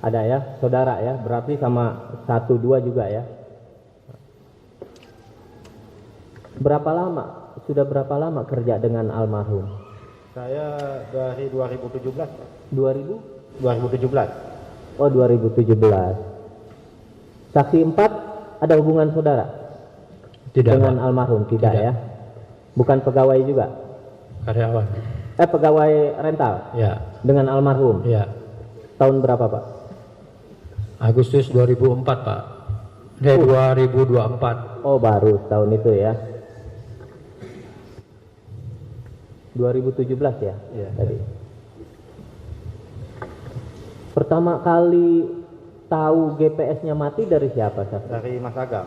[SPEAKER 2] Ada ya, saudara ya, berarti sama 1, 2 juga ya. Sudah berapa lama kerja dengan almarhum?
[SPEAKER 4] Saya dari 2017, Pak.
[SPEAKER 2] 2017.
[SPEAKER 4] 2017.
[SPEAKER 2] Oh 2017. Saksi 4 ada hubungan saudara
[SPEAKER 6] Tidak
[SPEAKER 2] dengan
[SPEAKER 6] Pak.
[SPEAKER 2] almarhum? Tidak
[SPEAKER 6] Tidak.
[SPEAKER 2] ya. Bukan pegawai juga.
[SPEAKER 6] Karyawan.
[SPEAKER 2] Pegawai rental
[SPEAKER 6] Ya.
[SPEAKER 2] dengan almarhum.
[SPEAKER 6] Ya.
[SPEAKER 2] Tahun berapa, Pak?
[SPEAKER 6] Agustus 2004, Pak. 2024.
[SPEAKER 2] Oh, baru tahun itu ya. 2017 ya?
[SPEAKER 6] Iya.
[SPEAKER 2] Tadi. Pertama kali tahu GPS-nya mati dari siapa, saksi?
[SPEAKER 4] Dari Mas Agam.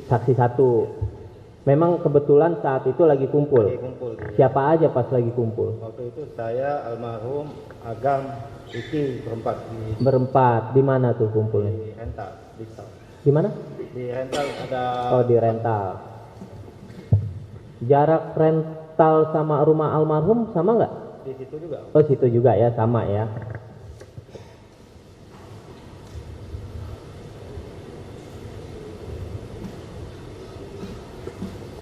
[SPEAKER 2] Saksi satu. Memang kebetulan saat itu lagi kumpul.
[SPEAKER 4] Lagi kumpul.
[SPEAKER 2] Siapa aja pas lagi kumpul?
[SPEAKER 4] Waktu itu saya, almarhum, Agam, Iki berempat
[SPEAKER 2] Berempat. Di mana tuh kumpulnya?
[SPEAKER 4] di rental, di stop.
[SPEAKER 2] Di mana?
[SPEAKER 4] Di rental ada.
[SPEAKER 2] Oh, di rental. Jarak rental sama rumah almarhum sama nggak?
[SPEAKER 4] Di situ juga.
[SPEAKER 2] Oh, situ juga ya, sama ya.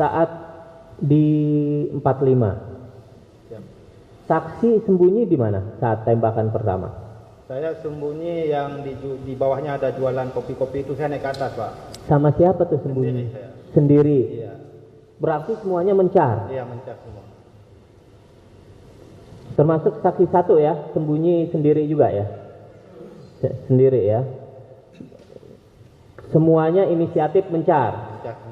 [SPEAKER 2] Saat di 45,
[SPEAKER 4] Siap.
[SPEAKER 2] saksi sembunyi di mana saat tembakan pertama?
[SPEAKER 4] Saya sembunyi yang di bawahnya ada jualan kopi-kopi itu, saya naik ke atas, Pak.
[SPEAKER 2] Sama siapa tuh sembunyi?
[SPEAKER 4] Sendiri saya.
[SPEAKER 2] Sendiri.
[SPEAKER 4] Iya.
[SPEAKER 2] Berarti semuanya mencar.
[SPEAKER 4] Iya, mencak semua.
[SPEAKER 2] Termasuk saksi satu ya, sembunyi sendiri juga ya? Sendiri ya. Semuanya inisiatif mencar.
[SPEAKER 4] Mencak semua.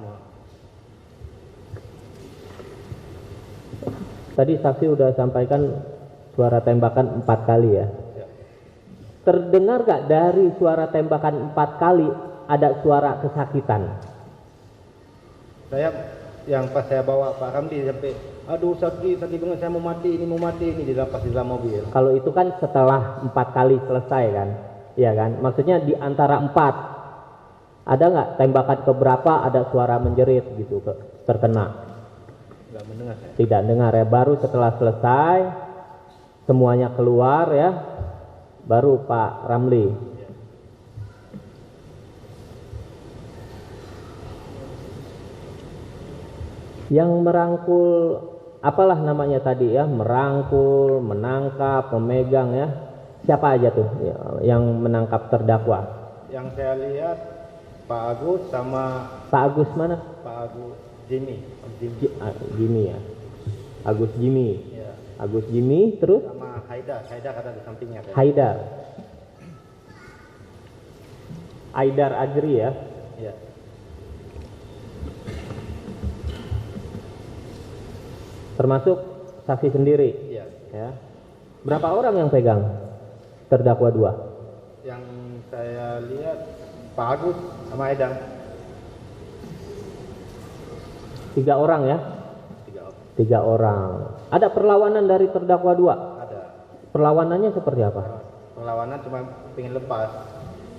[SPEAKER 2] Tadi saksi udah sampaikan suara tembakan 4 kali ya.
[SPEAKER 4] Ya.
[SPEAKER 2] Terdengar gak dari suara tembakan 4 kali ada suara kesakitan?
[SPEAKER 4] Saya yang pas saya bawa Pak Ramli sampai, aduh sakit banget, saya mau mati, ini dilepas di dalam mobil.
[SPEAKER 2] Kalau itu kan setelah 4 kali selesai kan, iya kan? Maksudnya di antara 4 ada nggak tembakan keberapa ada suara menjerit gitu terkena?
[SPEAKER 4] Nggak mendengar saya.
[SPEAKER 2] Tidak dengar ya. Baru setelah selesai semuanya keluar ya, baru Pak Ramli. Yang merangkul, apalah namanya tadi ya, merangkul, menangkap, memegang ya. Siapa aja tuh yang menangkap terdakwa?
[SPEAKER 4] Yang saya lihat Pak Agus sama
[SPEAKER 2] Pak Agus mana?
[SPEAKER 4] Pak Agus Jimmy.
[SPEAKER 2] Jimmy ya. Agus Jimmy.
[SPEAKER 4] Ya.
[SPEAKER 2] Agus Jimmy terus
[SPEAKER 4] Sama Haidar kata di sampingnya.
[SPEAKER 2] Haidar. Haidar Ajri ya.
[SPEAKER 4] Iya.
[SPEAKER 2] Termasuk saksi sendiri.
[SPEAKER 4] Iya.
[SPEAKER 2] Ya. Berapa orang yang pegang terdakwa 2?
[SPEAKER 4] Yang saya lihat Pak Agus sama Haidar.
[SPEAKER 2] 3 orang ya.
[SPEAKER 4] 3 orang.
[SPEAKER 2] 3 orang. Ada perlawanan dari terdakwa 2?
[SPEAKER 4] Ada.
[SPEAKER 2] Perlawanannya seperti apa?
[SPEAKER 4] Perlawanan cuma pengen lepas.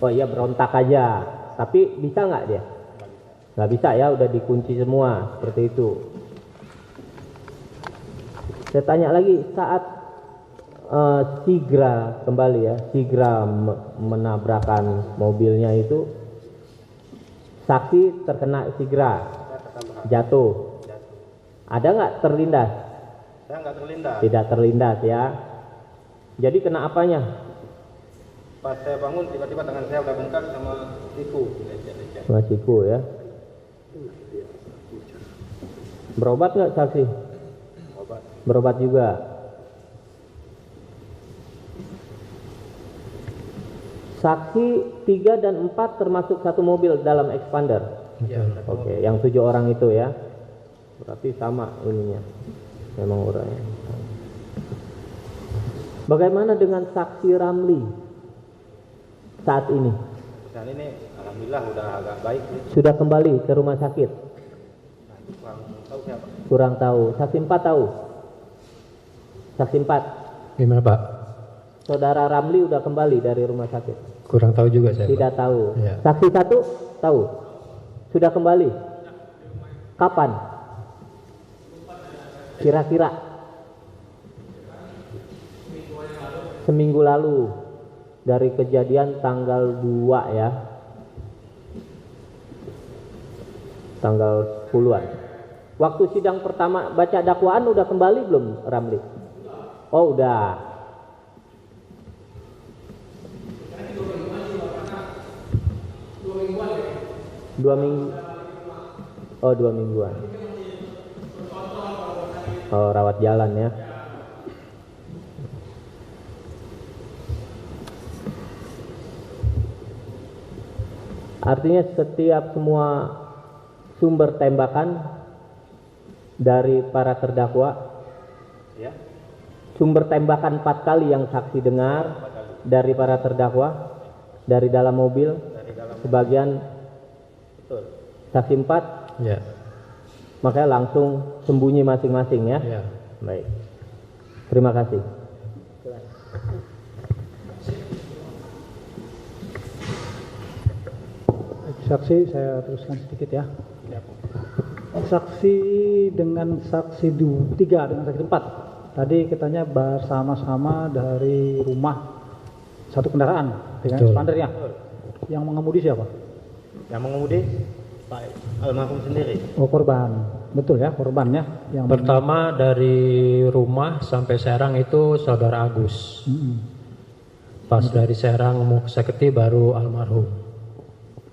[SPEAKER 2] Oh iya, berontak aja. Tapi bisa nggak dia? Nggak bisa ya, udah dikunci semua seperti itu. Saya tanya lagi, saat Sigra kembali ya, Sigra menabrakkan mobilnya itu, saksi terkena Sigra, jatuh. Ada nggak terlindas?
[SPEAKER 4] Saya nggak terlindas.
[SPEAKER 2] Tidak terlindas ya. Jadi kena apanya?
[SPEAKER 4] Pas saya bangun tiba-tiba tangan saya udah bengkak sama siku.
[SPEAKER 2] Sama siku ya. Berobat nggak saksi?
[SPEAKER 4] Obat.
[SPEAKER 2] Berobat juga. Saksi 3 dan 4 termasuk satu mobil dalam expander.
[SPEAKER 4] Iya.
[SPEAKER 2] Oke, yang 7 orang itu ya. Berarti sama ininya. Memang orangnya. Bagaimana dengan saksi Ramli saat ini?
[SPEAKER 4] Dan ini alhamdulillah udah agak baik nih.
[SPEAKER 2] Sudah kembali ke rumah sakit?
[SPEAKER 4] Nah, kurang tahu siapa.
[SPEAKER 2] Kurang tahu. Saksi 4 tahu? Saksi 4.
[SPEAKER 6] Gimana Pak?
[SPEAKER 2] Saudara Ramli udah kembali dari rumah sakit?
[SPEAKER 6] Kurang tahu juga saya.
[SPEAKER 2] Tidak
[SPEAKER 6] Pak.
[SPEAKER 2] tahu.
[SPEAKER 6] Iya.
[SPEAKER 2] Saksi 1 tahu? Sudah kembali? Kapan? Kira-kira? Seminggu lalu. Dari kejadian tanggal 2 ya. Tanggal 10-an. Waktu sidang pertama baca dakwaan udah kembali belum Ramli? Oh udah. Dua minggu. Oh 2 mingguan. Oh, rawat jalan ya. Artinya setiap semua sumber tembakan dari para terdakwa,
[SPEAKER 4] Ya.
[SPEAKER 2] sumber tembakan 4 kali yang saksi dengar dari para terdakwa dari dalam mobil, sebagian
[SPEAKER 4] Betul.
[SPEAKER 2] saksi 4,
[SPEAKER 6] Ya.
[SPEAKER 2] makanya langsung sembunyi masing-masing ya.
[SPEAKER 6] Ya.
[SPEAKER 2] Baik. Terima kasih.
[SPEAKER 9] Saksi saya teruskan sedikit ya. Saksi dengan saksi 3 dengan saksi 4. Tadi katanya bersama-sama dari rumah satu kendaraan dengan
[SPEAKER 6] Betul.
[SPEAKER 9] expandernya. Yang mengemudi siapa?
[SPEAKER 4] Yang mengemudi Pak almarhum sendiri.
[SPEAKER 9] Oh, korban. Betul ya, korbannya yang
[SPEAKER 6] Pertama dari rumah sampai Serang itu saudara Agus. Pas dari Serang mau ke Seketi baru almarhum.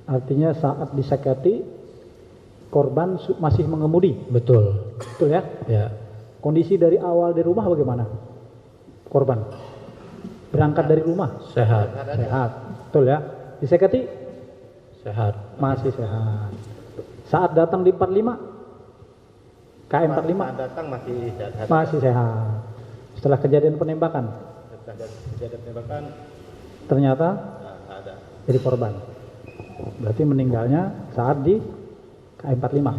[SPEAKER 9] artinya saat disakiti korban masih mengemudi.
[SPEAKER 6] Betul.
[SPEAKER 9] Betul ya?
[SPEAKER 6] Ya.
[SPEAKER 9] Kondisi dari awal di rumah bagaimana? Korban berangkat dari rumah
[SPEAKER 6] Sehat.
[SPEAKER 9] sehat, betul ya? Disakiti
[SPEAKER 6] Sehat.
[SPEAKER 9] masih sehat. Saat datang di 45 KM 45
[SPEAKER 4] Saat datang masih sehat.
[SPEAKER 9] masih sehat. Setelah kejadian penembakan
[SPEAKER 4] Setelah kejadian penembakan
[SPEAKER 9] ternyata
[SPEAKER 4] nggak ada.
[SPEAKER 9] jadi korban. Berarti meninggalnya saat di KM 45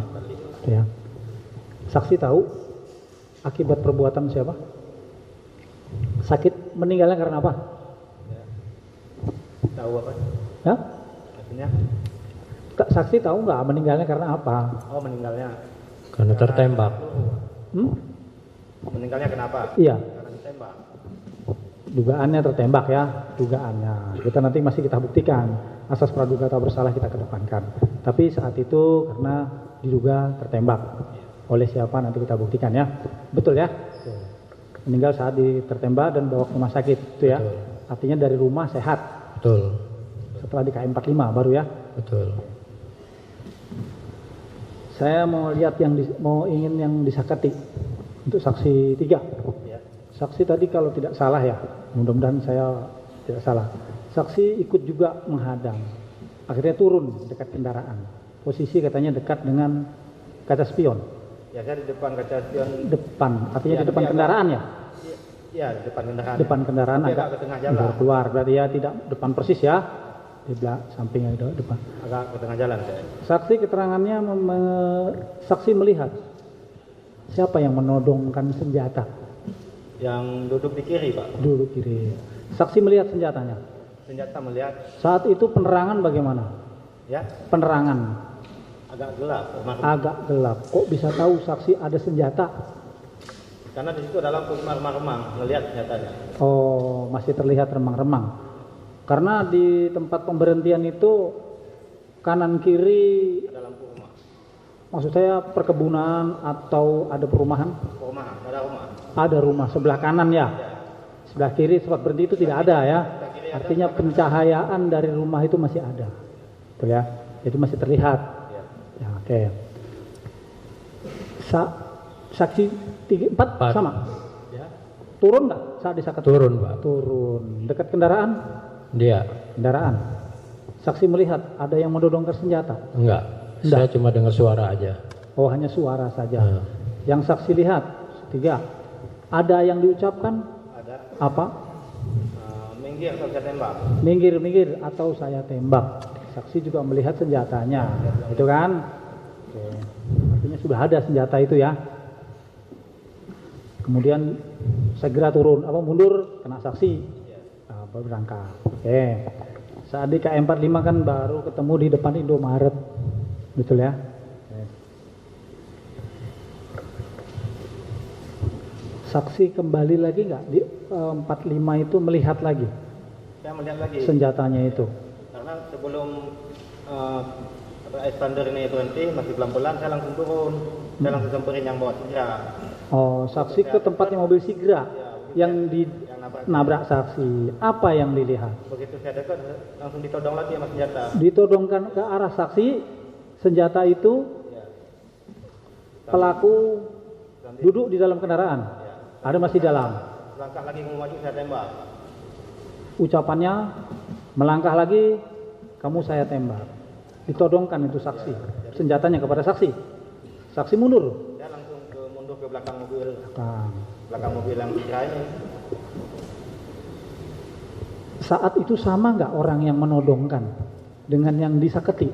[SPEAKER 9] ya. Saksi tahu akibat perbuatan siapa? Sakit meninggalnya karena apa?
[SPEAKER 4] Tahu apa?
[SPEAKER 9] Ya?
[SPEAKER 4] Maksudnya?
[SPEAKER 9] Saksi tahu nggak meninggalnya karena apa?
[SPEAKER 4] Oh, meninggalnya.
[SPEAKER 6] Karena tertembak.
[SPEAKER 4] Meninggalnya kenapa?
[SPEAKER 9] Iya,
[SPEAKER 4] Karena ditembak.
[SPEAKER 9] dugaannya tertembak ya, dugaannya. Kita nanti masih kita buktikan. Asas praduga tak bersalah kita kedepankan. Tapi saat itu karena diduga tertembak. Oleh siapa nanti kita buktikan ya. Betul ya? Meninggal saat tertembak dan bawa ke rumah sakit itu ya.
[SPEAKER 6] Betul.
[SPEAKER 9] Artinya dari rumah sehat.
[SPEAKER 6] Betul.
[SPEAKER 9] Setelah di KM 45 baru ya.
[SPEAKER 6] Betul.
[SPEAKER 9] Saya mau lihat mau ingin yang disakiti untuk saksi 3. Saksi tadi kalau tidak salah ya, mudah-mudahan saya tidak salah. Saksi ikut juga menghadang. Akhirnya turun dekat kendaraan. Posisi katanya dekat dengan kaca spion.
[SPEAKER 4] Ya, saya di depan kaca spion.
[SPEAKER 9] Depan, artinya
[SPEAKER 4] Ya,
[SPEAKER 9] di depan
[SPEAKER 4] tapi
[SPEAKER 9] kendaraan ya.
[SPEAKER 4] Iya, di depan kendaraan.
[SPEAKER 9] Depan kendaraan
[SPEAKER 4] Tapi
[SPEAKER 9] agak
[SPEAKER 4] ke tengah jalan.
[SPEAKER 9] keluar, berarti ya tidak depan persis ya. Di belakang sampingnya itu depan.
[SPEAKER 4] Agak ke tengah jalan saya.
[SPEAKER 9] Saksi keterangannya saksi melihat siapa yang menodongkan senjata.
[SPEAKER 4] Yang duduk di kiri, Pak.
[SPEAKER 9] Dulu kiri. Saksi melihat senjatanya.
[SPEAKER 4] Senjata melihat,
[SPEAKER 9] Saat itu penerangan bagaimana?
[SPEAKER 4] ya,
[SPEAKER 9] Penerangan
[SPEAKER 4] agak gelap.
[SPEAKER 9] agak gelap. Kok bisa tahu saksi ada senjata?
[SPEAKER 4] Karena di situ ada lampu remang-remang melihat senjatanya.
[SPEAKER 9] Oh, masih terlihat remang-remang. Karena di tempat pemberhentian itu kanan kiri,
[SPEAKER 4] Ada lampu rumah.
[SPEAKER 9] maksud saya perkebunan atau ada perumahan?
[SPEAKER 4] Rumah, ada rumah.
[SPEAKER 9] Ada rumah sebelah kanan ya. Sebelah kiri tempat berhenti itu tidak ada ya. Artinya pencahayaan dari rumah itu masih ada. Betul ya? Itu masih terlihat. Ya, oke. Saksi 3, 4 sama.
[SPEAKER 4] Ya.
[SPEAKER 9] Turun nggak saat disakiti?
[SPEAKER 6] Turun, Pak.
[SPEAKER 9] Turun. Dekat kendaraan?
[SPEAKER 6] Dia.
[SPEAKER 9] Kendaraan. Saksi melihat ada yang menodongkan senjata.
[SPEAKER 6] Enggak. Saya cuma dengar suara aja.
[SPEAKER 9] Oh, hanya suara saja. Yang saksi lihat 3. Ada yang diucapkan?
[SPEAKER 4] Ada.
[SPEAKER 9] Apa?
[SPEAKER 4] Minggir atau saya tembak.
[SPEAKER 9] Minggir atau saya tembak. Saksi juga melihat senjatanya. Itu kan? Oke. Artinya sudah ada senjata itu ya. Kemudian segera turun, mundur kena saksi. Baru berangkat. Oke. Saat di KM 45 kan baru ketemu di depan Indomaret. Betul ya? Oke. Saksi kembali lagi nggak di 45 itu melihat lagi
[SPEAKER 4] Saya melihat lagi.
[SPEAKER 9] senjatanya itu?
[SPEAKER 4] Karena sebelum expander ini berhenti, masih pelan-pelan, saya langsung turun. Saya langsung samperin yang bawa senjata.
[SPEAKER 9] Oh, saksi ke tempatnya mobil Sigra yang nabrak saksi. Apa yang dilihat?
[SPEAKER 4] Begitu saya dekat, langsung ditodong lagi sama senjata.
[SPEAKER 9] Ditodongkan ke arah saksi, senjata itu pelaku Duduk di dalam kendaraan. Ada masih dalam.
[SPEAKER 4] Langkah lagi mau maju saya tembak.
[SPEAKER 9] Ucapannya melangkah lagi, kamu saya tembak. Ditodongkan itu saksi. Senjatanya kepada saksi. Saksi mundur.
[SPEAKER 4] Saya langsung mundur ke belakang mobil.
[SPEAKER 9] Belakang
[SPEAKER 4] Mobil yang Sigra ini.
[SPEAKER 9] Saat itu sama nggak orang yang menodongkan dengan yang disaketi?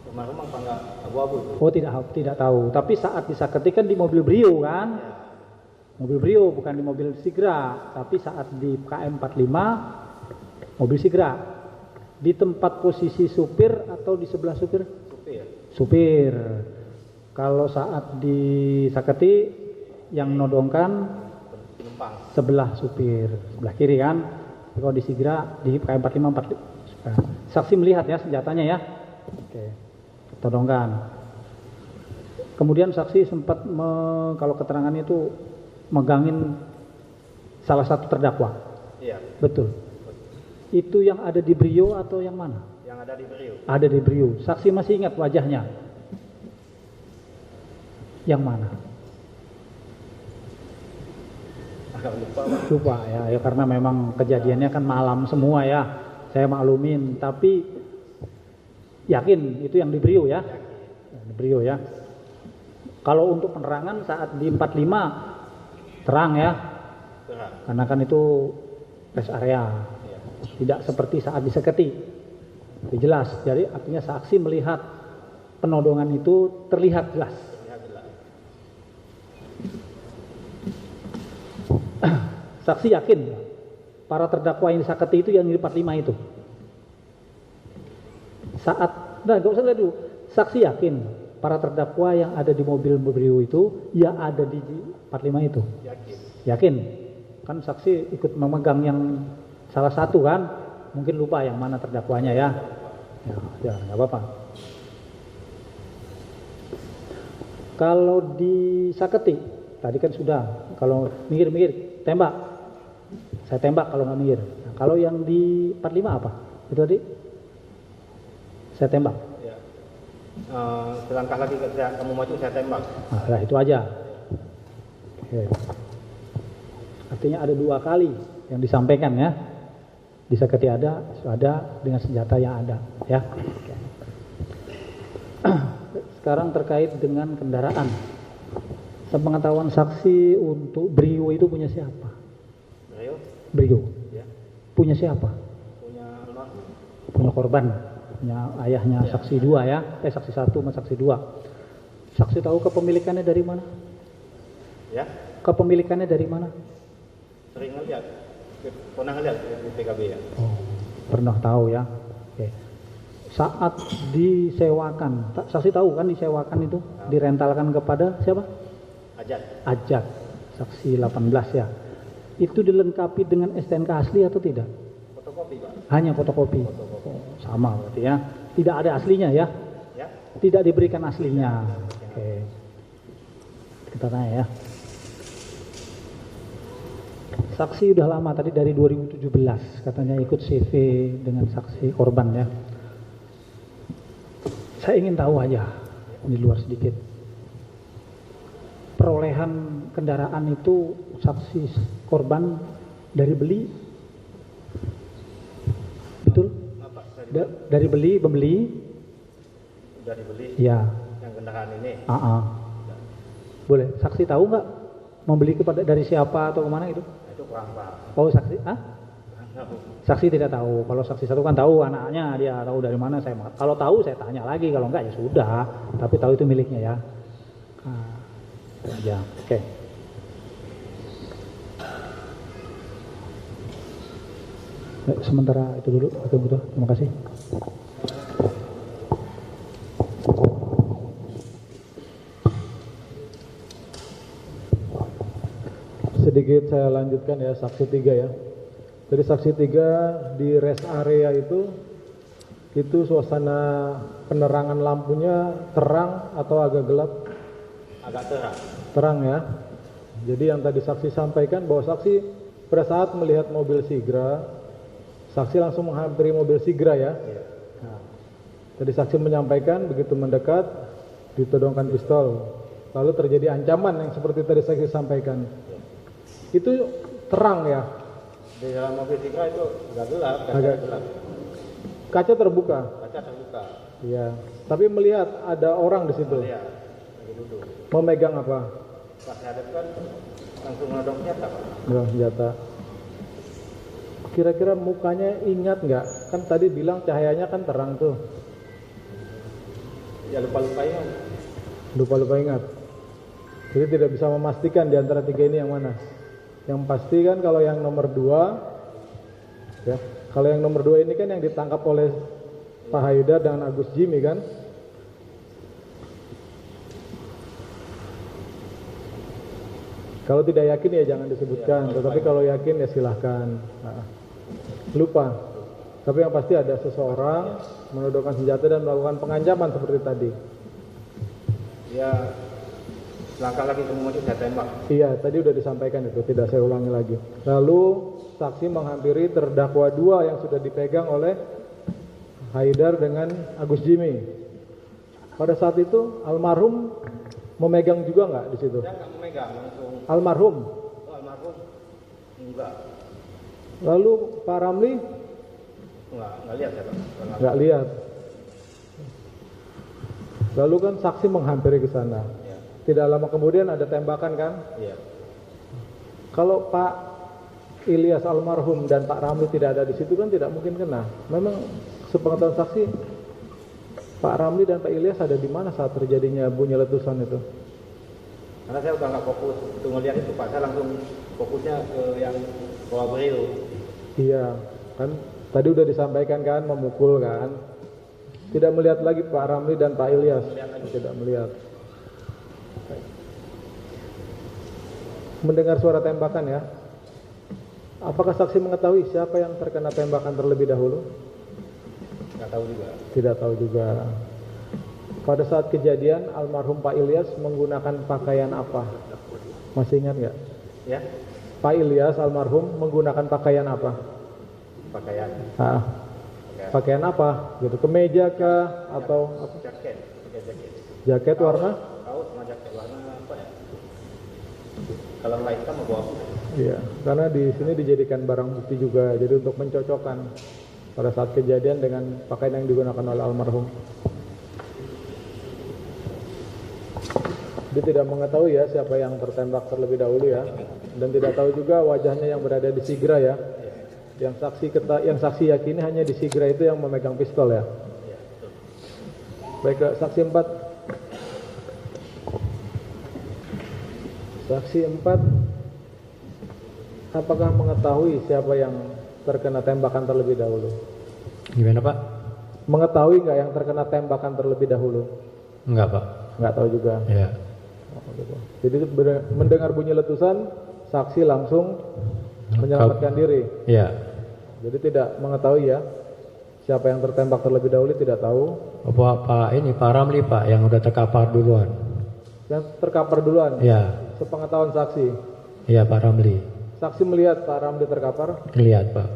[SPEAKER 4] Rumah-rumah apa enggak abu-abu?
[SPEAKER 9] Oh tidak tahu. Tapi saat disaketi kan di mobil Brio kan? Mobil Brio bukan di mobil Sigra. Tapi saat di KM45 mobil Sigra. Di tempat posisi supir atau di sebelah supir? Supir. Kalau saat disaketi yang menodongkan sebelah supir, sebelah kiri kan? Kalau di Sigra di KM45 saksi melihat ya senjatanya ya. Oke. Todongkan. Kemudian saksi sempat kalau keterangannya itu megangin salah satu terdakwa.
[SPEAKER 4] Iya.
[SPEAKER 9] Betul. Itu yang ada di Brio atau yang mana?
[SPEAKER 4] Yang ada di Brio.
[SPEAKER 9] Ada di Brio. Saksi masih ingat wajahnya? Yang mana? Lupa ya karena memang kejadiannya kan malam semua ya. Saya maklumin, tapi yakin itu yang di Brio ya. Di Brio ya. Kalau untuk penerangan saat di 45 terang ya. Karena kan itu rest area. Tidak seperti saat diseketi. Itu jelas. Jadi artinya saksi melihat penodongan itu terlihat jelas. Saksi yakin para terdakwa yang disaketi itu yang di 45 itu. Nggak usah lihat dulu. Saksi yakin para terdakwa yang ada di mobil Brio itu ya ada di 45 itu. Yakin. Kan saksi ikut memegang yang salah satu kan, mungkin lupa yang mana terdakwanya ya. Ya nggak apa-apa. Kalau disaketi, tadi kan sudah. Kalau minggir tembak. Saya tembak kalau nggak minggir. Nah, kalau yang di 45 apa? Itu tadi? Saya tembak.
[SPEAKER 4] Ya. Selangkah lagi kamu maju saya tembak.
[SPEAKER 9] Nah, itu aja. Oke. Artinya ada 2 kali yang disampaikan ya. Disaketi ada dengan senjata yang ada ya. Oke. Sekarang terkait dengan kendaraan. Sepengetahuan saksi untuk Brio itu punya siapa? Brio.
[SPEAKER 4] Ya.
[SPEAKER 9] Punya siapa? Punya korban. Punya ayahnya saksi 2 ya. Saksi 1 sama saksi 2. Saksi tahu kepemilikannya dari mana?
[SPEAKER 4] Ya.
[SPEAKER 9] Kepemilikannya dari mana?
[SPEAKER 4] Sering ngeliat. Pernah ngeliat di PKB ya.
[SPEAKER 9] Oh, pernah tahu ya. Oke. Saat disewakan, saksi tahu kan disewakan itu direntalkan kepada siapa? Ajat. Saksi 18 ya. Itu dilengkapi dengan STNK asli atau tidak?
[SPEAKER 4] Fotokopi, Pak.
[SPEAKER 9] Hanya fotokopi. Oh, sama berarti ya. Tidak ada aslinya ya?
[SPEAKER 4] Ya.
[SPEAKER 9] Tidak diberikan aslinya. Oke. Kita tanya ya. Saksi udah lama tadi dari 2017 katanya ikut CV dengan saksi korban ya. Saya ingin tahu aja di luar sedikit. Perolehan kendaraan itu saksi korban dari beli, betul? Dari beli, pembeli?
[SPEAKER 4] Dari beli.
[SPEAKER 9] Ya.
[SPEAKER 4] Yang kendaraan ini.
[SPEAKER 9] Boleh. Saksi tahu nggak membeli dari siapa atau kemana itu?
[SPEAKER 4] Itu kurang Pak.
[SPEAKER 9] Oh saksi? Saksi tidak tahu. Kalau saksi 1 kan tahu anaknya, dia tahu dari mana. Kalau tahu saya tanya lagi. Kalau enggak ya sudah. Tapi tahu itu miliknya ya. Ya, oke. Baik, sementara itu dulu. Oke, betul. Terima kasih.
[SPEAKER 1] Sedikit saya lanjutkan ya, saksi 3 ya. Jadi saksi 3 di rest area itu suasana penerangan lampunya terang atau agak gelap?
[SPEAKER 4] Agak terang.
[SPEAKER 1] Terang ya. Jadi yang tadi saksi sampaikan bahwa saksi pada saat melihat mobil Sigra, saksi langsung menghampiri mobil Sigra ya. Nah, tadi saksi menyampaikan begitu mendekat ditodongkan pistol
[SPEAKER 10] lalu terjadi ancaman yang seperti tadi saya sampaikan. Itu terang ya.
[SPEAKER 4] Di dalam mobil Tigra itu agak gelap,
[SPEAKER 10] Agak
[SPEAKER 4] gelap.
[SPEAKER 10] Kaca terbuka.
[SPEAKER 4] Kaca terbuka.
[SPEAKER 10] Iya. Tapi melihat ada orang di situ.
[SPEAKER 4] Lihat, lagi duduk.
[SPEAKER 10] Memegang apa?
[SPEAKER 4] Pas hadapkan langsung nodong senjata.
[SPEAKER 10] Senjata. Kira-kira mukanya ingat nggak? Kan tadi bilang cahayanya kan terang tuh.
[SPEAKER 4] Ya lupa-lupa ingat.
[SPEAKER 10] Lupa-lupa ingat. Jadi tidak bisa memastikan di antara tiga ini yang mana. Yang pasti kan kalau yang nomor 2, ya, kalau yang nomor 2 ini kan yang ditangkap oleh Pak Haidar dan Agus Jimmy kan. Kalau tidak yakin ya jangan disebutkan, tetapi kalau yakin ya silahkan. Nah, lupa. Tapi yang pasti ada seseorang menodongkan senjata dan melakukan pengancaman seperti tadi.
[SPEAKER 4] Ya langkah lagi kemudian saya tembak.
[SPEAKER 10] Iya, tadi udah disampaikan itu, tidak saya ulangi lagi. Lalu saksi menghampiri terdakwa 2 yang sudah dipegang oleh Haidar dengan Agus Jimmy. Pada saat itu almarhum memegang juga nggak di situ?
[SPEAKER 4] Saya nggak memegang langsung.
[SPEAKER 10] Almarhum.
[SPEAKER 4] Oh, almarhum enggak.
[SPEAKER 10] Lalu Pak Ramli
[SPEAKER 4] Enggak lihat ya Pak.
[SPEAKER 10] nggak lihat. Lalu kan saksi menghampiri ke sana.
[SPEAKER 4] Ya.
[SPEAKER 10] Tidak lama kemudian ada tembakan kan?
[SPEAKER 4] Iya.
[SPEAKER 10] Kalau Pak Ilyas almarhum dan Pak Ramli tidak ada di situ kan tidak mungkin kena. Memang sepengetahuan saksi Pak Ramli dan Pak Ilyas ada di mana saat terjadinya bunyi letusan itu?
[SPEAKER 4] Karena saya udah nggak fokus untuk ngelihat itu Pak, saya langsung fokusnya ke yang bawah beliau.
[SPEAKER 10] Iya, kan tadi udah disampaikan kan memukul kan. Tidak melihat lagi Pak Ramli dan Pak Ilyas. Tidak melihat. Mendengar suara tembakan ya. Apakah saksi mengetahui siapa yang terkena tembakan terlebih dahulu?
[SPEAKER 4] Nggak tahu juga.
[SPEAKER 10] Tidak tahu juga. Pada saat kejadian almarhum Pak Ilyas menggunakan pakaian apa? Masih ingat nggak?
[SPEAKER 4] Ya.
[SPEAKER 10] Pak Ilyas almarhum menggunakan pakaian apa?
[SPEAKER 4] Pakaian.
[SPEAKER 10] Pakaian apa? Gitu, kemeja kah atau apa?
[SPEAKER 4] Jaket. Pakai jaket.
[SPEAKER 10] Jaket warna?
[SPEAKER 4] Kaos sama jaket warna apa ya? Kalau nggak hitam mau bawa putih.
[SPEAKER 10] Iya, karena di sini dijadikan barang bukti juga, jadi untuk mencocokkan pada saat kejadian dengan pakaian yang digunakan oleh almarhum. Dia tidak mengetahui ya siapa yang tertembak terlebih dahulu ya, dan tidak tahu juga wajahnya yang berada di Sigra ya. Yang saksi yakini hanya di Sigra itu yang memegang pistol ya. Baik, saksi 4. Saksi 4, apakah mengetahui siapa yang terkena tembakan terlebih dahulu?
[SPEAKER 6] Gimana Pak?
[SPEAKER 10] Mengetahui nggak yang terkena tembakan terlebih dahulu?
[SPEAKER 6] Enggak Pak.
[SPEAKER 10] Nggak tahu juga.
[SPEAKER 6] Ya.
[SPEAKER 10] Jadi mendengar bunyi letusan, saksi langsung menyelamatkan diri.
[SPEAKER 6] Ya.
[SPEAKER 10] Jadi tidak mengetahui ya siapa yang tertembak terlebih dahulu, tidak tahu.
[SPEAKER 6] Pak Ramli Pak yang udah terkapar duluan.
[SPEAKER 10] Yang terkapar duluan.
[SPEAKER 6] Ya.
[SPEAKER 10] Sepengetahuan saksi.
[SPEAKER 6] Iya Pak Ramli.
[SPEAKER 10] Saksi melihat Pak Ramli terkapar?
[SPEAKER 6] Lihat Pak.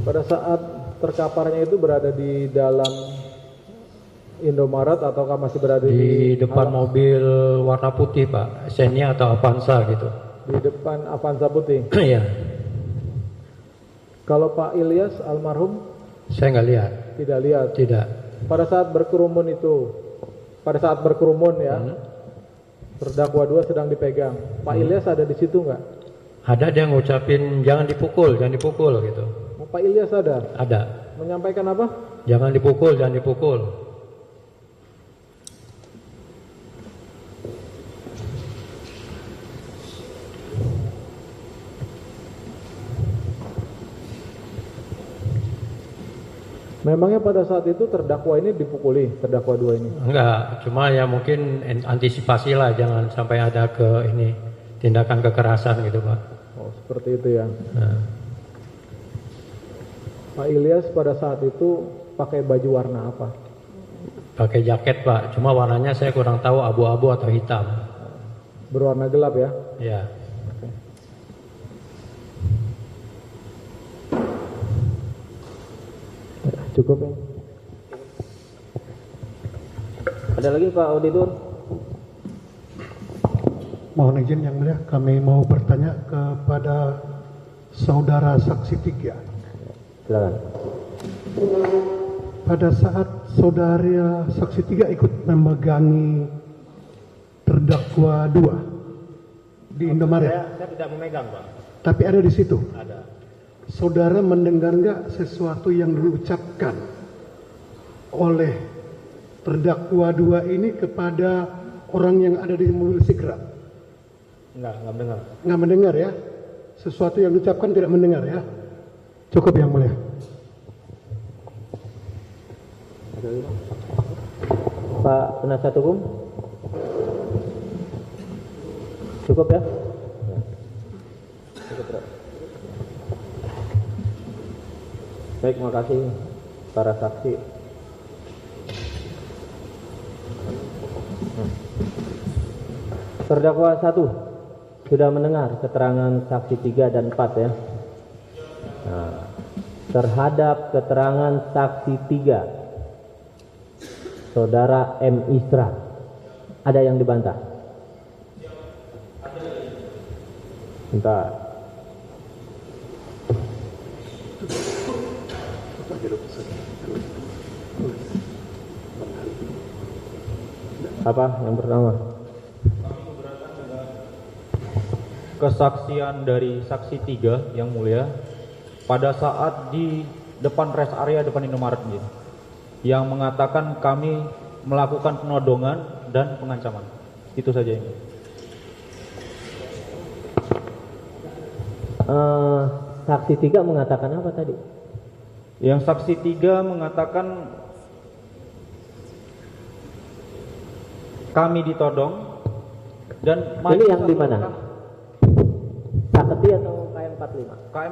[SPEAKER 10] Pada saat terkaparnya itu berada di dalam Indomaret ataukah masih berada
[SPEAKER 6] di depan mobil warna putih Pak, Xenia atau Avanza gitu.
[SPEAKER 10] Di depan Avanza putih.
[SPEAKER 6] Iya.
[SPEAKER 10] Kalau Pak Ilyas almarhum?
[SPEAKER 6] Saya nggak lihat.
[SPEAKER 10] Tidak lihat.
[SPEAKER 6] Tidak.
[SPEAKER 10] Pada saat berkerumun itu, ya, terdakwa 2 sedang dipegang. Pak Ilyas ada di situ nggak?
[SPEAKER 6] Ada, dia ngucapin jangan dipukul gitu.
[SPEAKER 10] Pak Ilyas ada?
[SPEAKER 6] Ada.
[SPEAKER 10] Menyampaikan apa?
[SPEAKER 6] Jangan dipukul.
[SPEAKER 10] Memangnya pada saat itu terdakwa ini dipukuli, terdakwa 2 ini?
[SPEAKER 6] Enggak, cuma ya mungkin antisipasi lah, jangan sampai ada tindakan kekerasan gitu Pak.
[SPEAKER 10] Oh, seperti itu ya.
[SPEAKER 6] Nah.
[SPEAKER 10] Pak Ilyas pada saat itu pakai baju warna apa?
[SPEAKER 6] Pakai jaket Pak, cuma warnanya saya kurang tahu, abu-abu atau hitam.
[SPEAKER 10] Berwarna gelap ya?
[SPEAKER 6] Ya.
[SPEAKER 2] Cukup ya. Ada lagi Pak Auditor?
[SPEAKER 3] Mohon izin yang mulia, kami mau bertanya kepada saudara saksi 3.
[SPEAKER 2] Silakan.
[SPEAKER 3] Pada saat saudara saksi 3 ikut memegangi terdakwa 2 di Indomaret,
[SPEAKER 4] Saya tidak memegang, Pak.
[SPEAKER 3] tapi ada di situ.
[SPEAKER 4] Ada.
[SPEAKER 3] Saudara mendengar nggak sesuatu yang diucapkan oleh terdakwa 2 ini kepada orang yang ada di mobil Sigra?
[SPEAKER 4] Enggak mendengar.
[SPEAKER 3] Nggak mendengar ya? Sesuatu yang diucapkan tidak mendengar ya? Cukup yang mulia.
[SPEAKER 2] Pak penasihat hukum? Cukup ya? Cukup, Bro. Baik, makasih para saksi. Terdakwa 1 sudah mendengar keterangan saksi 3 dan 4 ya. Nah, terhadap keterangan saksi 3 Saudara M. Isra, ada yang dibantah? Bentar. Apa yang pertama?
[SPEAKER 11] Kesaksian dari saksi 3 yang mulia pada saat di depan rest area depan Indomaret gitu, yang mengatakan kami melakukan penodongan dan pengancaman. Itu saja ini.
[SPEAKER 2] Saksi 3 mengatakan apa tadi?
[SPEAKER 11] Yang saksi 3 mengatakan kami ditodong dan
[SPEAKER 2] ini yang di mana? Saketi atau KM 45?